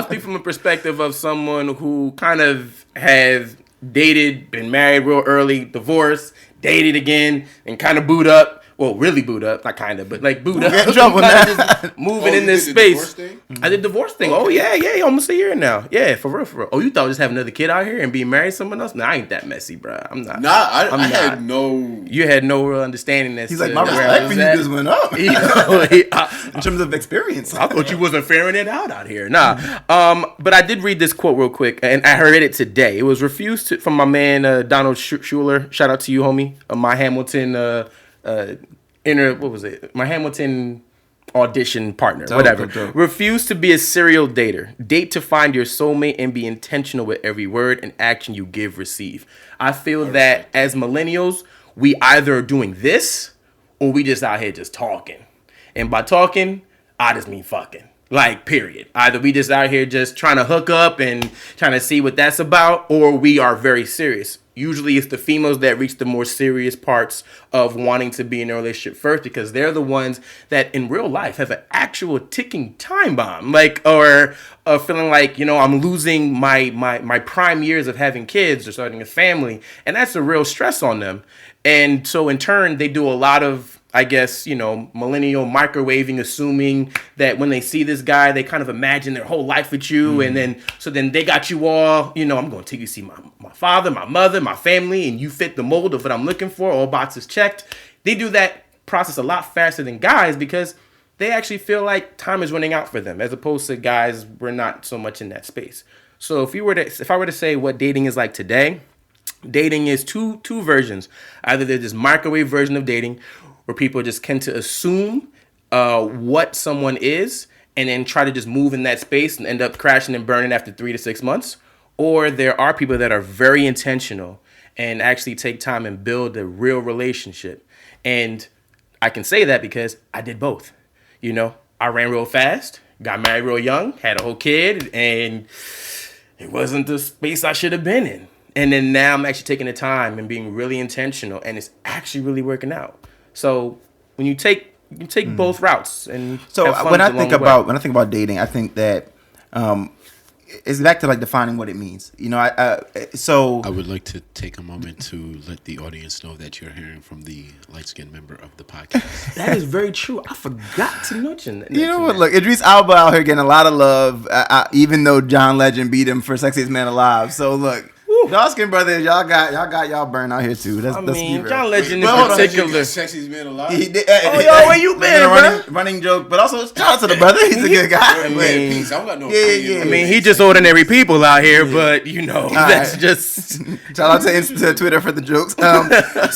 speak from a perspective of someone who kind of has dated, been married real early, divorced, dated again, and kind of boot up. Well, really boot up, not kind of, but like boot up. Just moving in this space. I did divorce thing. Okay. Oh yeah, almost a year now. Yeah, for real. Oh, you thought just having another kid out here and being married to someone else? Nah, I ain't that messy, bro. I'm not. I had no. You had no real understanding. He's like, my respect for you just went up. In terms of experience. I thought you wasn't fairing it out here. Nah. But I did read this quote real quick, and I heard it today. It was refused from my man Donald Schuler. Shout out to you, homie. My Hamilton. My Hamilton audition partner, whatever. Refuse to be a serial dater. Date to find your soulmate and be intentional with every word and action you give, receive. I feel that as millennials, we either are doing this or we just out here just talking. And by talking, I just mean fucking. Like, period. Either we just out here just trying to hook up and trying to see what that's about, or we are very serious. Usually it's the females that reach the more serious parts of wanting to be in a relationship first because they're the ones that in real life have an actual ticking time bomb. Like, or feeling like, I'm losing my prime years of having kids or starting a family. And that's a real stress on them. And so in turn, they do a lot of, I guess, millennial microwaving, assuming that when they see this guy, they kind of imagine their whole life with you. And then they got you all, I'm going to take you to see my father, my mother, my family, and you fit the mold of what I'm looking for, all boxes checked. They do that process a lot faster than guys because they actually feel like time is running out for them, as opposed to guys, we're not so much in that space. So if I were to say what dating is like today, dating is two versions. Either there's this microwave version of dating where people just tend to assume what someone is and then try to just move in that space and end up crashing and burning after 3 to 6 months. Or there are people that are very intentional and actually take time and build a real relationship. And I can say that because I did both. I ran real fast, got married real young, had a whole kid, and it wasn't the space I should have been in. And then now I'm actually taking the time and being really intentional, and it's actually really working out. So when you take both routes, and so when I think about dating, I think that it's back to like defining what it means. I would like to take a moment to let the audience know that you're hearing from the light-skinned member of the podcast. That is very true. I forgot to mention that. You know what? Look, Idris Elba out here getting a lot of love, even though John Legend beat him for Sexiest Man Alive. So look. Dark skin brothers, y'all got y'all burned out here too. That's John Legend in Well, particular. Sexiest man alive. Oh, yo, where you been, bro? Running joke, but also shout out to the brother. He's a good guy. I mean, I don't got no I mean, he just ordinary people out here, but that's just. Shout out to Twitter for the jokes.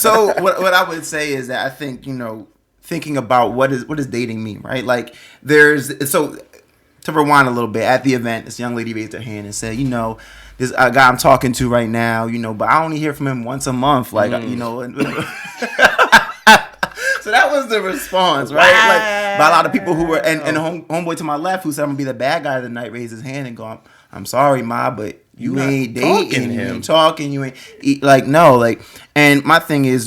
So what I would say is that I think thinking about what does dating mean, right? Like to rewind a little bit, at the event, this young lady raised her hand and said, this guy I'm talking to right now, but I only hear from him once a month, like and so that was the response, right? Wow. Like by a lot of people who were and homeboy to my left who said I'm gonna be the bad guy of the night raised his hand and go, I'm sorry, ma, but you ain't dating him. You ain't talking. You ain't no. And my thing is,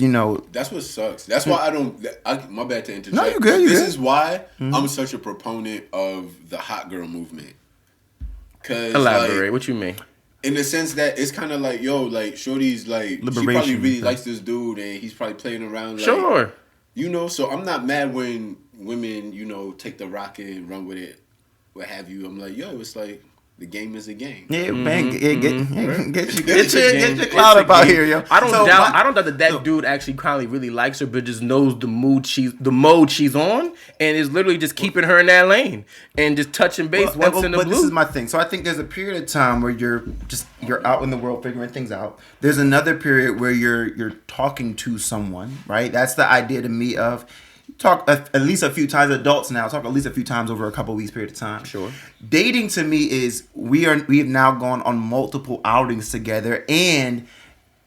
that's what sucks. That's why I don't. My bad to interject. No, you're good. This is why I'm such a proponent of the hot girl movement. Elaborate. What you mean? In the sense that it's kind of like, shorty's like, she probably really likes this dude, and he's probably playing around. Sure. So I'm not mad when women, take the rocket and run with it, what have you. I'm like, it's like. The game is a game. Yeah, man. Get your clout up out here, yo. I don't doubt that dude actually probably really likes her, but just knows the mode she's on, and is literally just keeping her in that lane and just touching base once in the blue. But this is my thing. So I think there's a period of time where you're out in the world figuring things out. There's another period where you're talking to someone, right? That's the idea to me of. Talk at least a few times. Adults now talk at least a few times over a couple of weeks period of time. Sure. Dating to me is we have now gone on multiple outings together, and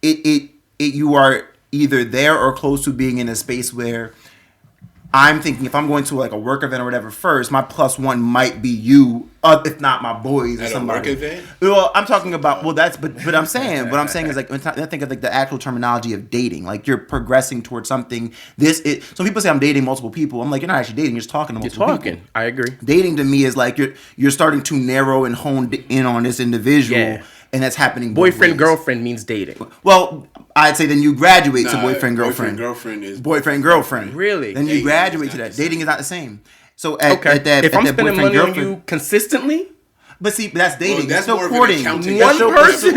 you are either there or close to being in a space where I'm thinking if I'm going to like a work event or whatever first, my plus one might be you, if not my boys or somebody. At a work event? Well, I'm talking about but I'm saying what I'm saying is like when I think of like the actual terminology of dating, like you're progressing towards something. So people say I'm dating multiple people. I'm like, you're not actually dating. You're just talking to multiple people. I agree. Dating to me is like you're starting to narrow and hone in on this individual. Yeah. And that's happening. Boyfriend, girlfriend means dating. Well, I'd say then you graduate to boyfriend, girlfriend. Girlfriend is boyfriend, girlfriend. Really? Then you graduate to that. Dating is not the same. So if I'm spending money on you consistently. But see, that's dating. Well, that's still courting. One person.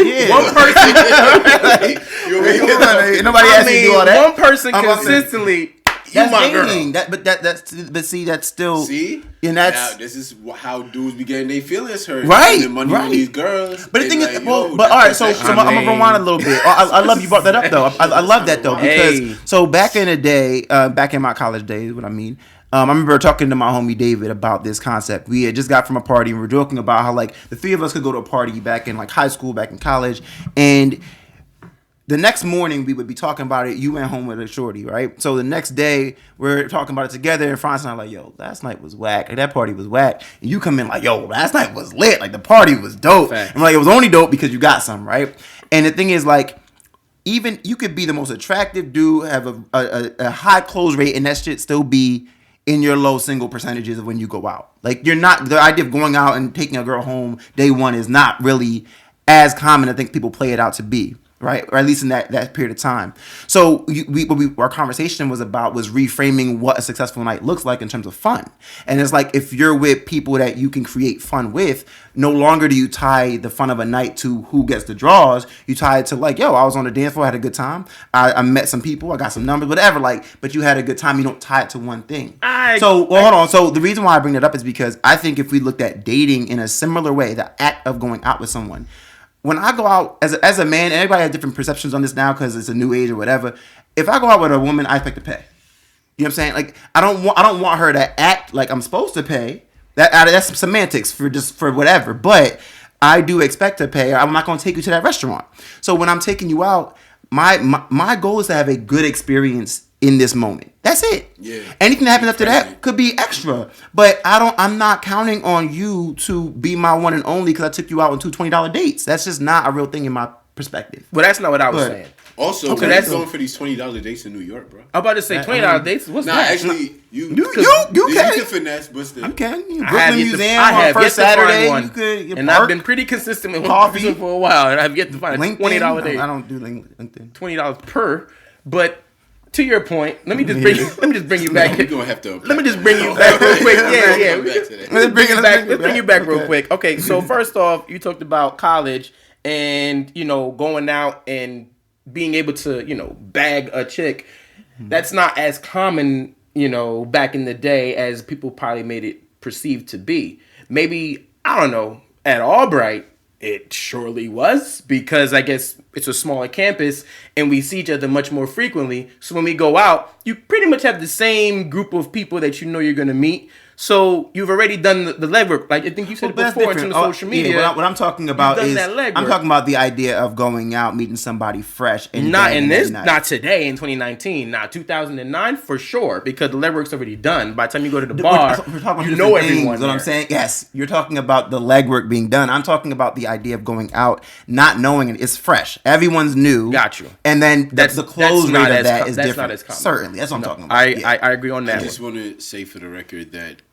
Nobody asked you to do all that. One person consistently. That's dating. That's still. See, and that's this is how dudes be getting their feelings hurt. Right, money on these girls. But the thing is, all right. So I'm gonna rewind a little bit. I love you brought that up though. I love that though because so back in the day, back in my college days, what I mean. I remember talking to my homie David about this concept. We had just got from a party and we were joking about how like the three of us could go to a party back in like high school, back in college, and the next morning we would be talking about it. You went home with a shorty, right? So the next day we're talking about it together, and Franz and I are like, "Yo, last night was whack. Like, that party was whack." And you come in like, "Yo, last night was lit. Like the party was dope." And like it was only dope because you got some, right? And the thing is like. Even you could be the most attractive dude, have a high close rate, and that shit still be in your low single percentages of when you go out. Like you're not the idea of going out and taking a girl home day one is not really as common. I think people play it out to be. Right, or at least in that period of time. So our conversation was reframing what a successful night looks like in terms of fun. And it's like if you're with people that you can create fun with, no longer do you tie the fun of a night to who gets the draws. You tie it to like, yo, I was on the dance floor, I had a good time. I met some people, I got some numbers, whatever. Like, but you had a good time. You don't tie it to one thing. Hold on. So the reason why I bring that up is because I think if we looked at dating in a similar way, the act of going out with someone. When I go out as a man, and everybody has different perceptions on this now because it's a new age or whatever. If I go out with a woman, I expect to pay. You know what I'm saying? Like I don't want her to act like I'm supposed to pay. That's semantics for whatever. But I do expect to pay. I'm not going to take you to that restaurant. So when I'm taking you out, my goal is to have a good experience in this moment. That's it. Yeah. Anything that happens after that could be extra. But I'm not counting on you to be my one and only because I took you out on two $20 dates. That's just not a real thing in my perspective. Well, that's not what I was saying. Also, that's going for these $20 dates in New York, bro. I'm about to say $20 dates. What's that? Actually, you can finesse, but still. You can. Brooklyn Museum on first Saturday. I've been pretty consistent with coffee for a while, and I've yet to find a $20 date. I don't do LinkedIn. $20 per, but. To your point, let me just bring you back. We're gonna have to. Let me just bring you back real quick. Yeah. Let's bring you back real quick. Okay, so first off, you talked about college and going out and being able to bag a chick, that's not as common back in the day as people probably made it perceived to be. Maybe, I don't know, at Albright it surely was, because I guess it's a smaller campus and we see each other much more frequently. So when we go out, you pretty much have the same group of people that you're going to meet. So you've already done the legwork. Like I think you said it before in terms of social media. Yeah, what I'm talking about is I'm talking about the idea of going out, meeting somebody fresh. And not today in 2019, not 2009 for sure, because the legwork's already done. By the time you go to the bar, we're talking you know everyone. What I'm saying, yes, you're talking about the legwork being done. I'm talking about the idea of going out, not knowing it. It's fresh. Everyone's new. Got you. And then the close rate of that is different. Not as common. Certainly, that's what I'm talking about. I agree on that. I just want to say for the record that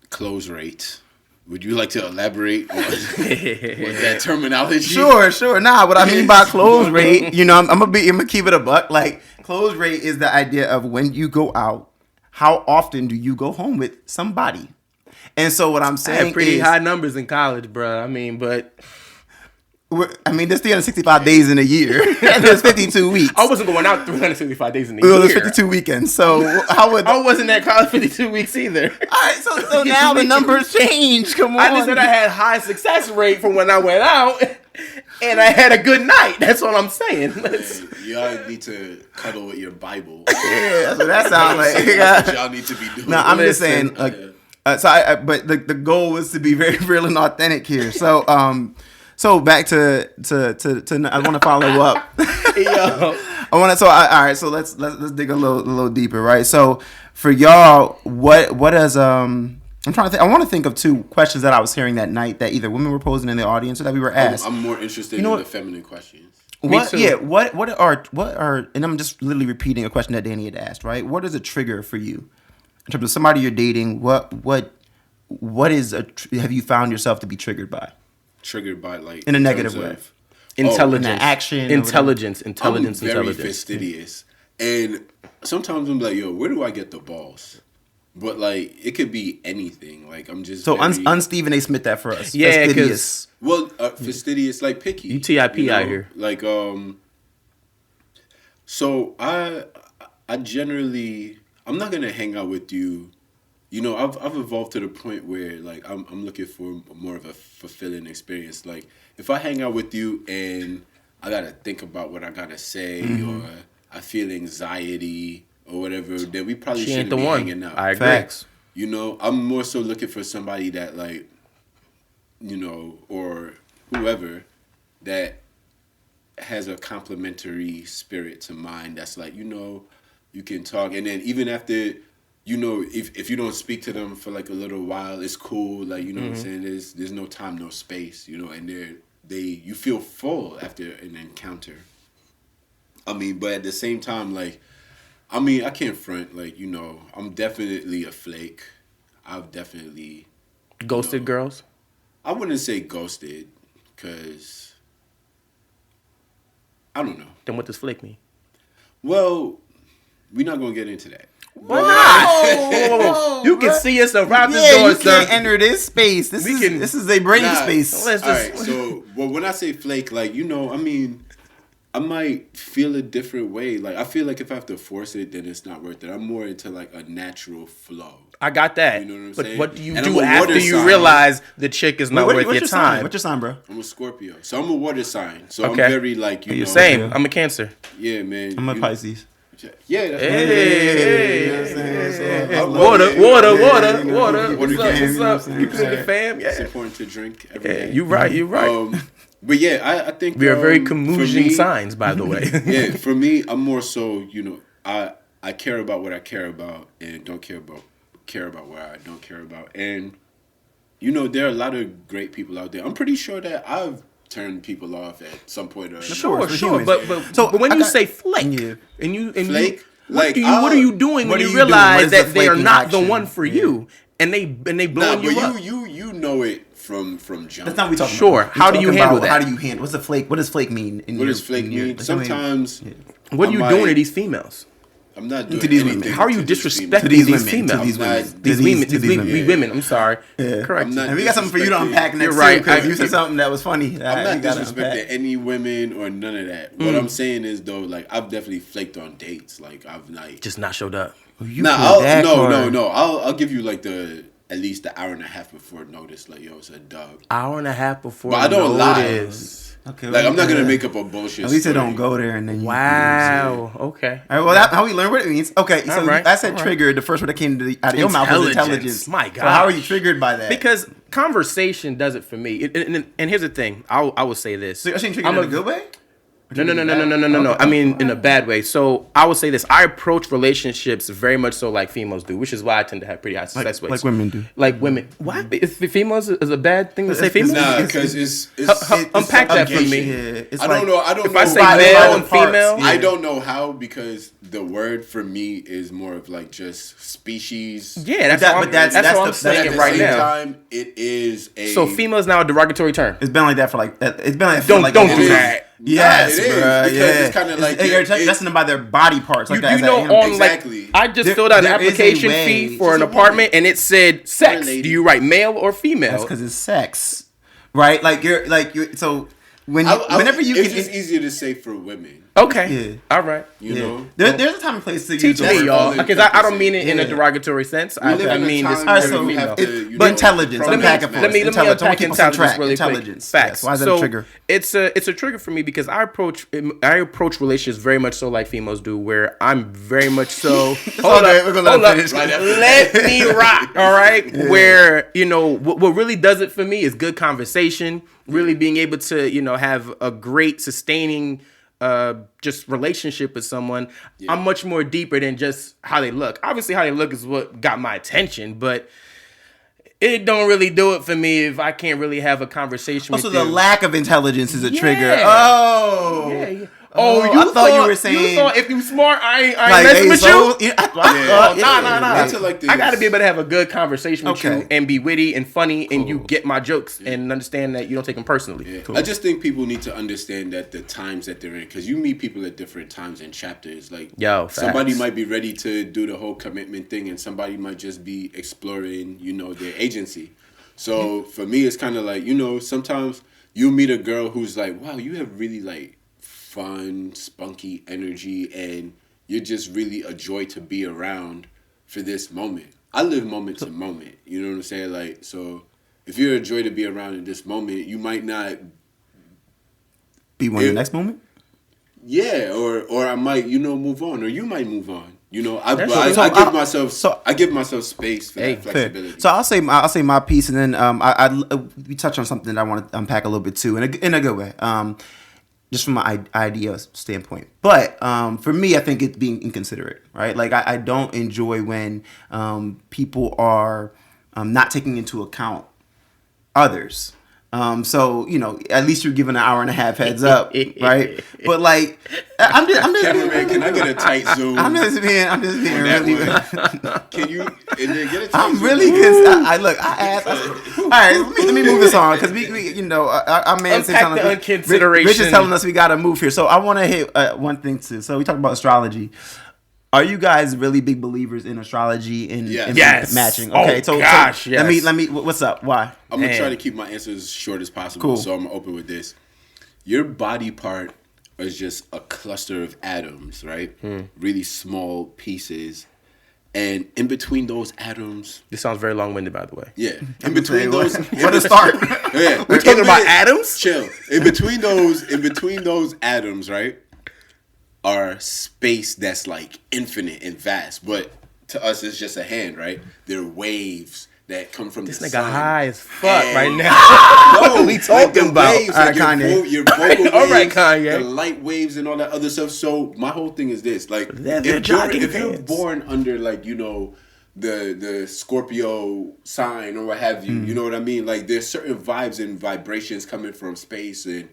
close rate. Would you like to elaborate on that terminology? Sure. Nah, what I mean by close rate, I'm gonna keep it a buck. Like, close rate is the idea of when you go out, how often do you go home with somebody? And so what I'm saying I had pretty high numbers in college, bro. There's 365 days in a year. There's 52 weeks. I wasn't going out 365 days in a year. There's 52 weekends. So I wasn't at college 52 weeks either. All right, so now the numbers change. Come on. I just said I had high success rate from when I went out, and I had a good night. That's all I'm saying. Y'all need to cuddle with your Bible. Yeah, that's what that sounds like. That's what y'all need to be doing. No, I'm just saying. But the goal was to be very real and authentic here. So back to I want to follow up. All right. So let's dig a little deeper, right? So for y'all, what is I'm trying to think. I want to think of two questions that I was hearing that night that either women were posing in the audience or that we were asked. I'm more interested in the feminine questions. What are and I'm just literally repeating a question that Danny had asked, right? What is a trigger for you in terms of somebody you're dating? What is have you found yourself to be triggered by? Triggered by, like, in a negative way, intelligence, action, intelligence. I'm very fastidious, and sometimes I'm like, yo, where do I get the balls? But like, it could be anything. Like, I'm just un-Stephen A. Smith that for us. Yeah, because fastidious, like picky. UTIP out here. Like, so I generally, I'm not gonna hang out with you. I've evolved to the point where, like, I'm looking for more of a fulfilling experience. Like, if I hang out with you and I gotta think about what I gotta say, or I feel anxiety or whatever, then we probably shouldn't be hanging out. I agree. Facts. I'm more so looking for somebody that, like, or whoever that has a complimentary spirit to mine. That's like, you can talk, and then even after. If you don't speak to them for like a little while, it's cool. Like, what I'm saying? There's no time, no space, and you feel full after an encounter. But at the same time, like, I can't front, like, I'm definitely a flake. I've definitely ghosted girls. I wouldn't say ghosted, because I don't know. Then what does flake mean? Well, we're not gonna get into that. Why not? Whoa. You can see us around this door, you can't enter this space. This is a brain space. All right, so when I say flake, like, I might feel a different way. Like, I feel like if I have to force it, then it's not worth it. I'm more into, like, a natural flow. I got that. You know what I'm saying? But what do you do after you realize the chick is not worth your time? What's your sign, bro? I'm a Scorpio. So I'm a water sign. So okay. I'm very, like, You're same. I'm a Cancer. Yeah, man. I'm a Pisces. Yeah, that's Water. What's up? You put in the fam. Yeah. It's important to drink every day. You're right. But yeah, I think we are very Camusian signs, by the way. Yeah, for me, I'm more so, I care about what I care about and don't care about what I don't care about. And there are a lot of great people out there. I'm pretty sure that I've turned people off at some point. Sure. But when you say flake, and you flake, what are you doing when you realize that they are not the one for you, and they blowing you up? You know it from jump. That's not what we talking about. Sure. How do you handle that? How do you handle? What's the flake? What does flake mean? What does flake mean? Sometimes. What are you doing to these females? I'm not doing To these anything. women. How are you to these disrespecting females. these women, females? to these women. These women. I'm sorry. Yeah. Correct. I'm not And we got something for you to unpack next You're right. because you said something that was funny. I'm not We gotta disrespecting unpack. any women or none of that. What I'm saying is though, like I've definitely flaked on dates. Like I've like Just not showed up. You nah, pulled that no. card. I'll give you like at least the hour and a half before notice. Like yo, it's a dub. Hour and a half before. But I don't notice. Okay, Like I'm not gonna yeah. make up a bullshit. At least they story. don't go there and then you. Wow. Okay. All right, well, that's how we learn what it means. Okay, so All right, I said all right. triggered. The first word that came out of your mouth was Intelligence. intelligence. My So how are gosh. you triggered by that? Because conversation does it for me. And here's the thing. I will say this. So you're saying triggered in a good way? No. Okay. I mean, in a bad way. So I would say this. I approach relationships very much so like females do, which is why I tend to have pretty high success rates. Like women do. Like women. Why? If females is a bad thing to say females? Nah, because it's Unpack that for me. subjugation. Yeah, it's I don't know. I don't If know. I say by the male and parts, female, yeah. I don't know how because the word for me is more of like just species. yeah, that's That- what but I'm, that's that's what the- I'm that's But saying at the right same now. time, it is a So female is now a derogatory term. It's been like that for like. It's been like Don't like do that. Yes, Nah, it is, bruh, because yeah. it's kinda like you're it- addressing them by their body parts, like You, that. you as know, an animal. on Exactly. like I just There- filled out an there is a application way. fee for She's an a apartment, and it said sex. lady. Do you write male or female? That's because it's sex, right? Like you're. So when you, whenever you it's can just easier to say for women. Okay, Yeah. all right. You yeah. know, There's a time and place to use Teach the me, word. y'all, all because I don't encompassing. mean it in a Yeah. derogatory sense. We live I in a mean time this. where Alright, so we have it- to, you but know, intelligence, let me- unpack it for Let us. me Intelligence. I wanna unpack keep us on intelligence track. really Intelligence. quick. Yes. Facts. Why is that so a trigger? It's a trigger for me because I approach relationships very much so like females do, where I'm very much so. all good. We're gonna let hold him up. finish. Right after Let me rock. All right. Where what really does it for me is good conversation. Really being able to have a great sustaining just relationship with someone. Yeah. I'm much more deeper than just how they look. Obviously, how they look is what got my attention, but it don't really do it for me if I can't really have a conversation Also, with the you. lack of intelligence is a trigger. Yeah. Oh. Yeah. Oh, you I thought you were saying- you thought if you smart, I ain't Like, messing hey, with so- you. yeah, I- Nah. Into like I gotta be able to have a good conversation with Okay. you and be witty and funny, and you get my jokes and understand that you don't take them personally. Yeah. I just think people need to understand that the times that they're in, because you meet people at different times and chapters. Like, Yo, somebody facts. might be ready to do the whole commitment thing, and somebody might just be exploring, their agency. So for me, it's kind of like, sometimes you meet a girl who's like, wow, you have really like fun, spunky energy, and you're just really a joy to be around for this moment. I live moment to moment. You know what I'm saying? Like, so if you're a joy to be around in this moment, you might not. Be one in the next moment? Yeah, or I might, move on, or you might move on. I give myself space for that flexibility. Fair. So I'll say my piece, and then we touch on something that I want to unpack a little bit too, in a good way. Just from my idea standpoint. But for me, I think it's being inconsiderate, right? Like, I don't enjoy when people are not taking into account others. So, at least you're giving an hour and a half heads up, right? But like, I'm just Cameraman, can I get a tight zoom? I'm just being really. Can you and then get a tight I'm zoom? really good. I asked. All right, let me move this on because we our man Unpack the unconsideration. Rich is telling us we got to move here. So I want to hit one thing too. So we talked about astrology. Are you guys really big believers in astrology and Yes. matching? Oh, Okay, so gosh, yes. let me. What's up? Why? I'm gonna Man. try to keep my answers as short as possible, Cool. so I'm gonna open with this. Your body part is just a cluster of atoms, right? Really small pieces, and in between those atoms, This sounds very long-winded, by the way. yeah, in between those, Where to start? yeah, We're talking about atoms? Chill. In between those atoms, right, are space that's like infinite and vast, but to us it's just a hand, right? They're waves that come from This the nigga sun. high as fuck And- right now. What are we talking the about? waves, All like right, Kanye. your vocal waves, All right, Kanye. the light waves and all that other stuff. So my whole thing is this: like, They're jogging if you're pants. born under like the Scorpio sign or what have you, you know what I mean? Like, there's certain vibes and vibrations coming from space and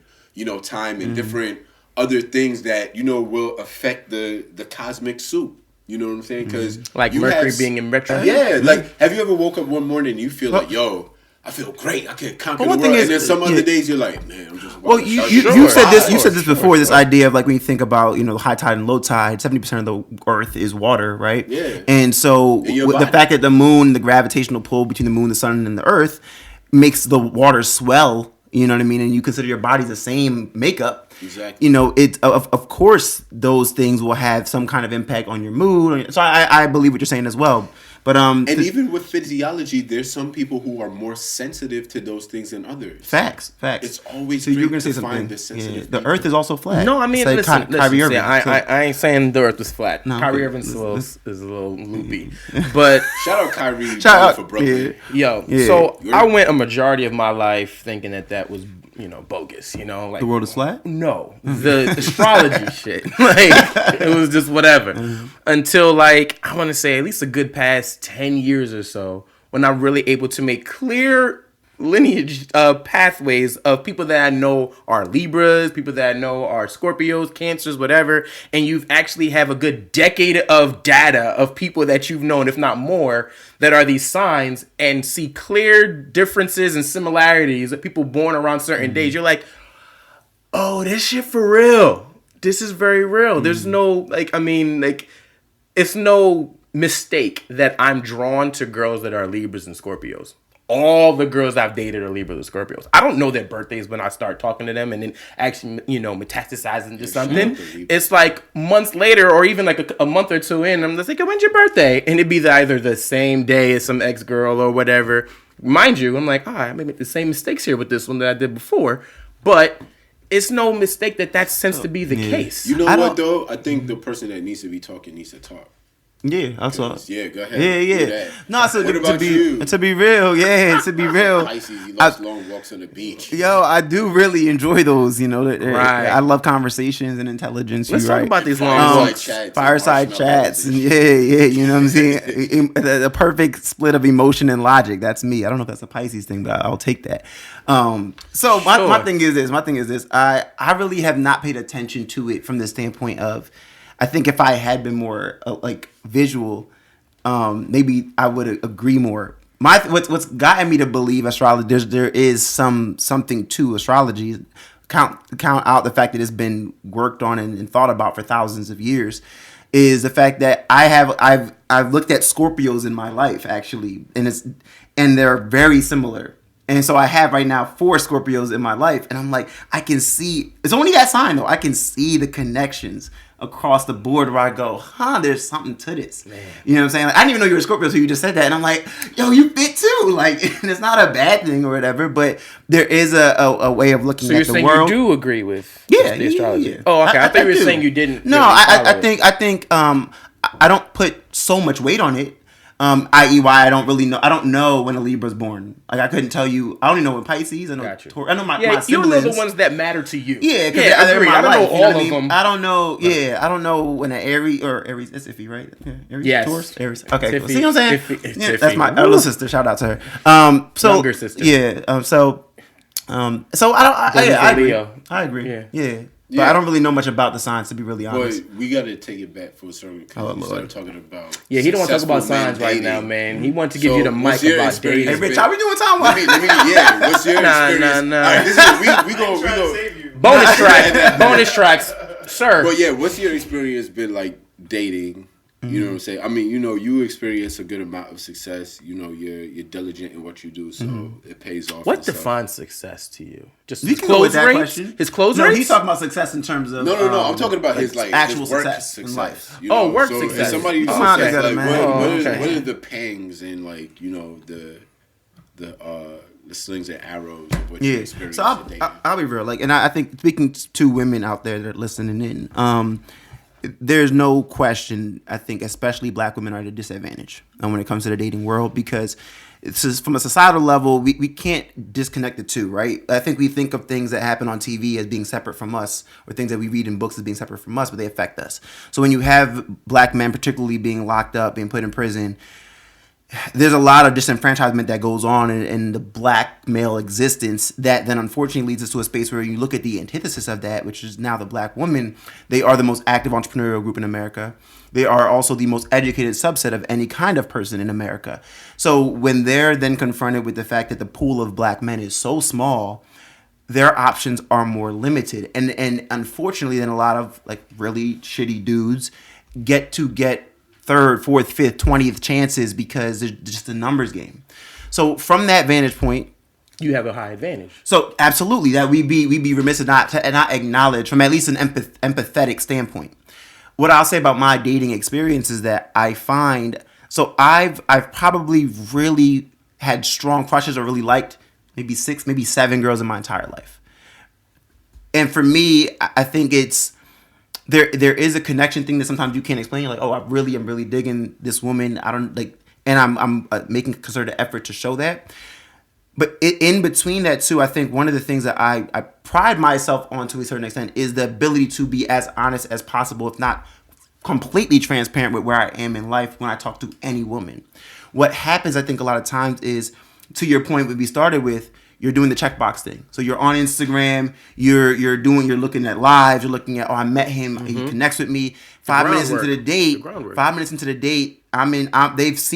time and different other things that will affect the cosmic soup. You know what I'm saying? Because Like Mercury being in retrograde. yeah, like, have you ever woke up one morning and you feel like, yo, I feel great. I can conquer But the one thing world. is- and then some yeah. other days you're like, man, I'm just. Well, walking you shouting. said this. You Sure, said this sure, before. This sure. idea of like when you think about high tide and low tide, 70% of the Earth is water, right? Yeah. And so In your with the body. fact that the moon, the gravitational pull between the moon, the sun, and the Earth, makes the water swell. You know what I mean? And you consider your body the same makeup. Exactly. You know, it of course those things will have some kind of impact on your mood. So I believe what you're saying as well. But And even with physiology, there's some people who are more sensitive to those things than others. facts. It's always so you're great gonna say to find something. the sensitive The people. Earth is also flat. No, I mean, It's like listen, Kyrie see, Irving. I ain't saying the Earth was flat. No, Kyrie okay. Irving is a little loopy, but Shout out Kyrie Shout out- for Brooklyn. yo, Yeah. so I went a majority of my life thinking that was bogus. Like The world is flat? No, the astrology shit. Like it was just whatever. Until like I want to say at least a good past 10 years or so, when I'm really able to make clear lineage pathways of people that I know are Libras, people that I know are Scorpios, Cancers, whatever, and you've actually have a good decade of data of people that you've known, if not more, that are these signs, and see clear differences and similarities of people born around certain days. You're like, oh, this shit for real. This is very real. There's no it's no mistake that I'm drawn to girls that are Libras and Scorpios. All the girls I've dated are Libras or Scorpios. I don't know their birthdays when I start talking to them and then actually, metastasizing into something. It's like months later or even like a month or two in, I'm just like, when's your birthday? And it'd be either the same day as some ex-girl or whatever. Mind you, I'm like, I may make the same mistakes here with this one that I did before. But it's no mistake that tends to be the case. You know what, though? I think the person that needs to be talking needs to talk. Yeah, that's all. Yeah, go ahead. Yeah. Do that. No, so What to about be you? to be real, to be real. Pisces, he loves long walks on the beach. Yo, I do really enjoy those. Right. I love conversations and intelligence. Let's talk about these long Fireside walks. chats and Fireside marshmallows chats and and yeah. You know what I'm saying? The perfect split of emotion and logic. That's me. I don't know if that's a Pisces thing, but I'll take that. So my Sure. thing is this. I really have not paid attention to it from the standpoint of, I think if I had been more like visual, maybe I would agree more. What's gotten me to believe astrology, there is something to astrology. Count out the fact that it's been worked on and thought about for thousands of years, is the fact that I've looked at Scorpios in my life actually, and they're very similar. And so I have right now 4 Scorpios in my life, and I'm like, I can see, it's only that sign though, I can see the connections across the board where I go, there's something to this. Man. You know what I'm saying? Like, I didn't even know you were a Scorpio, so you just said that, and I'm like, yo, you fit too. Like, and it's not a bad thing or whatever, but there is a way of looking at the world. So you're saying you do agree with the astrology? Yeah. Oh, okay. I thought you were do. saying you didn't. No, really I think I don't put so much weight on it. I.e., why I don't really know. I don't know when a Libra's born. Like, I couldn't tell you. I only know when Pisces. I know Taurus. I know my you siblings. know the ones that matter to you. Yeah, because I they're agree. my I don't life. know You know all what I of mean? them. I don't know. Yeah, I don't know when an Aries. That's iffy, right? Yeah, Aries. Yes. Taurus. Aries. Okay. Cool. Tiffy. See what I'm saying? Tiffy. Yeah, Tiffy. that's my Woo. little sister. Shout out to her. So Younger sister. Yeah. So I agree. Leo. I agree. Yeah. But I don't really know much about the signs, to be really honest. But we got to take it back for a second because we started talking about. Yeah, he don't want to talk about successful men signs right now, dating. man. He wants to give So, you the what's mic your about experience dating. Hey, Rich, how we doing time? What's your experience? Nah. All right, this is, we go. Bonus tracks, sir. But yeah, what's your experience been like dating? You know what I'm saying? I mean, you experience a good amount of success. You're diligent in what you do, so it pays off. What and stuff. defines success to you? Just You his can go with close that rates? question. His close No, rates? he's talking about success in terms of No. I'm talking about his actual his work success in life. You know? work so success. If somebody Oh, says, okay. like, Man. what are the pangs and the slings and arrows of what you experience? So in dating? I'll be real. Like, and I think speaking to women out there that are listening in, there's no question. I think especially Black women are at a disadvantage when it comes to the dating world because it's just, from a societal level, we can't disconnect the two, right? I think we think of things that happen on TV as being separate from us, or things that we read in books as being separate from us, but they affect us. So when you have Black men, particularly being locked up, being put in prison, there's a lot of disenfranchisement that goes on in the black male existence that then unfortunately leads us to a space where you look at the antithesis of that, which is now the black woman. They are the most active entrepreneurial group in America. They are also the most educated subset of any kind of person in America. So when they're then confronted with the fact that the pool of black men is so small, their options are more limited. And unfortunately, then a lot of like really shitty dudes get third, fourth, fifth, 20th chances because it's just a numbers game. So from that vantage point, you have a high advantage. So absolutely, that we'd be remiss not to not acknowledge from at least an empathetic standpoint. What I'll say about my dating experience is that I find, so I've probably really had strong crushes or really liked maybe 6, maybe 7 girls in my entire life. And for me, I think it's, there is a connection thing that sometimes you can't explain. You're like, oh, I'm really digging this woman. I don't like, and I'm making a concerted effort to show that. But in between that too, I think one of the things that I pride myself on to a certain extent is the ability to be as honest as possible, if not completely transparent with where I am in life when I talk to any woman. What happens, I think, a lot of times is, to your point, what we started with, you're doing the checkbox thing. So you're on Instagram, you're looking at lives, you're looking at, oh, I met him, he connects with me. 5 minutes into the date,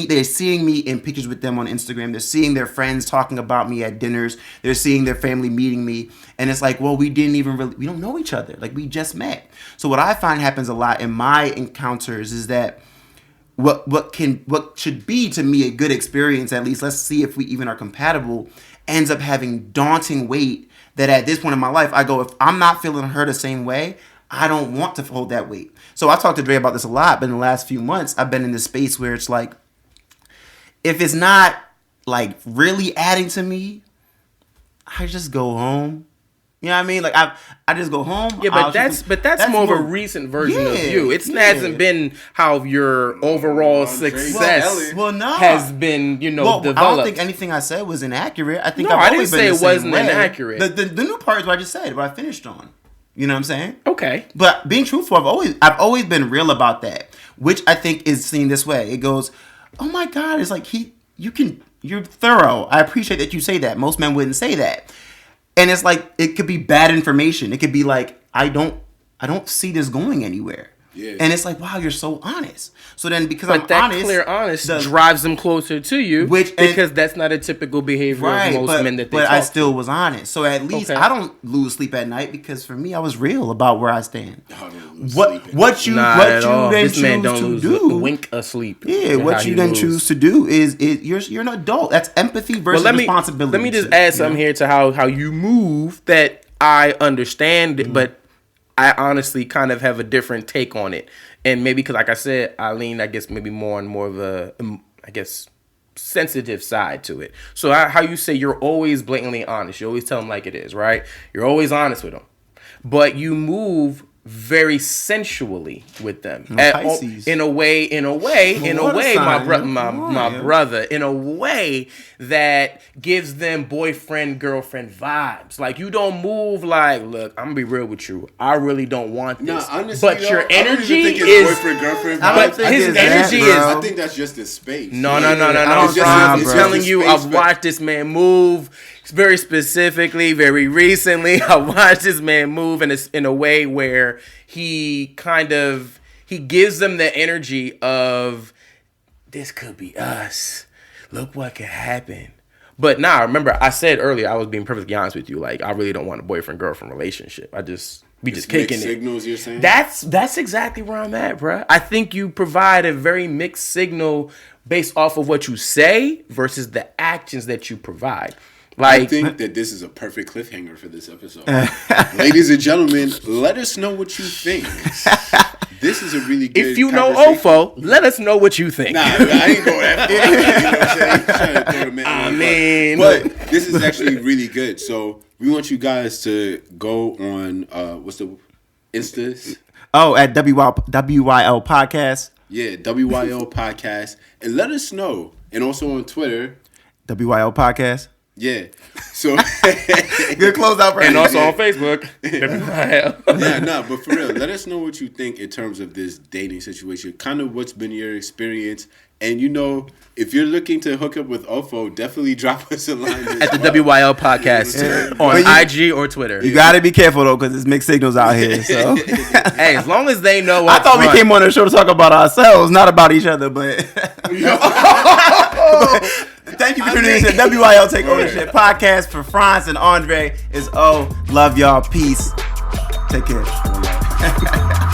they're seeing me in pictures with them on Instagram. They're seeing their friends talking about me at dinners. They're seeing their family meeting me. And it's like, well, we don't know each other. Like, we just met. So what I find happens a lot in my encounters is that what should be to me a good experience, at least, let's see if we even are compatible, ends up having daunting weight that at this point in my life, I go, if I'm not feeling her the same way, I don't want to hold that weight. So I talked to Dre about this a lot, but in the last few months, I've been in this space where it's like, if it's not like really adding to me, I just go home. You know what I mean? Like I just go home. Yeah, but that's more of a recent version of you. It hasn't been how your overall success has been, developed. I don't think anything I said was inaccurate. I think I didn't say it wasn't inaccurate. The new part is what I just said, what I finished on. You know what I'm saying? Okay. But being truthful, I've always been real about that, which I think is seen this way. It goes, oh my God, it's like you're thorough. I appreciate that you say that. Most men wouldn't say that. And it's like, it could be bad information. It could be like, I don't see this going anywhere. Yeah. And it's like, wow, you're so honest. So then, because I'm honest, clear honest drives them closer to you, because that's not a typical behavior of most men that they talk to. But I still was honest. So at least I don't lose sleep at night, because for me, I was real about where I stand. What you then choose to do? Wink asleep. Yeah, what you then choose to do is you're an adult. That's empathy versus responsibility. Let me just add something here to how you move that I understand, but I honestly kind of have a different take on it. And maybe because, like I said, I lean, I guess, maybe more on more of a, sensitive side to it. So how you say you're always blatantly honest. You always tell them like it is, right? You're always honest with them. But you move very sensually with them. In a way, my brother, in a way that gives them boyfriend, girlfriend vibes. Like, you don't move like, look, I'm gonna be real with you, I really don't want this. No, honestly, but your energy is boyfriend, girlfriend vibes. But his energy is. I think that's just his space. No. I'm telling you, I've watched this man move. Very specifically, very recently, I watched this man move in a way where he gives them the energy of, this could be us. Look what could happen. But now, remember, I said earlier, I was being perfectly honest with you. Like, I really don't want a boyfriend-girlfriend relationship. We just kicking it. Signals, you're saying? That's exactly where I'm at, bro. I think you provide a very mixed signal based off of what you say versus the actions that you provide. I think that this is a perfect cliffhanger for this episode. Ladies and gentlemen, let us know what you think. This is a really good If you know Ofo, let us know what you think. Nah, I ain't going that far. You know what I'm saying? But this is actually really good. So we want you guys to go on, what's the Instas? Oh, at WYL Podcast. Yeah, WYL Podcast. And let us know. And also on Twitter. WYL Podcast. Yeah. So good closeout for And him. also on Facebook. yeah, but for real, let us know what you think in terms of this dating situation. Kind of what's been your experience. And, if you're looking to hook up with Ofo, definitely drop us a line. At the WYL podcast on IG or Twitter. You got to be careful, though, because there's mixed signals out here. So, hey, as long as they know I thought we came on the show to talk about ourselves, not about each other, but... Thank you for tuning in to WYL Take Ownership podcast. For Franz and Andre is O. Love y'all. Peace. Take care.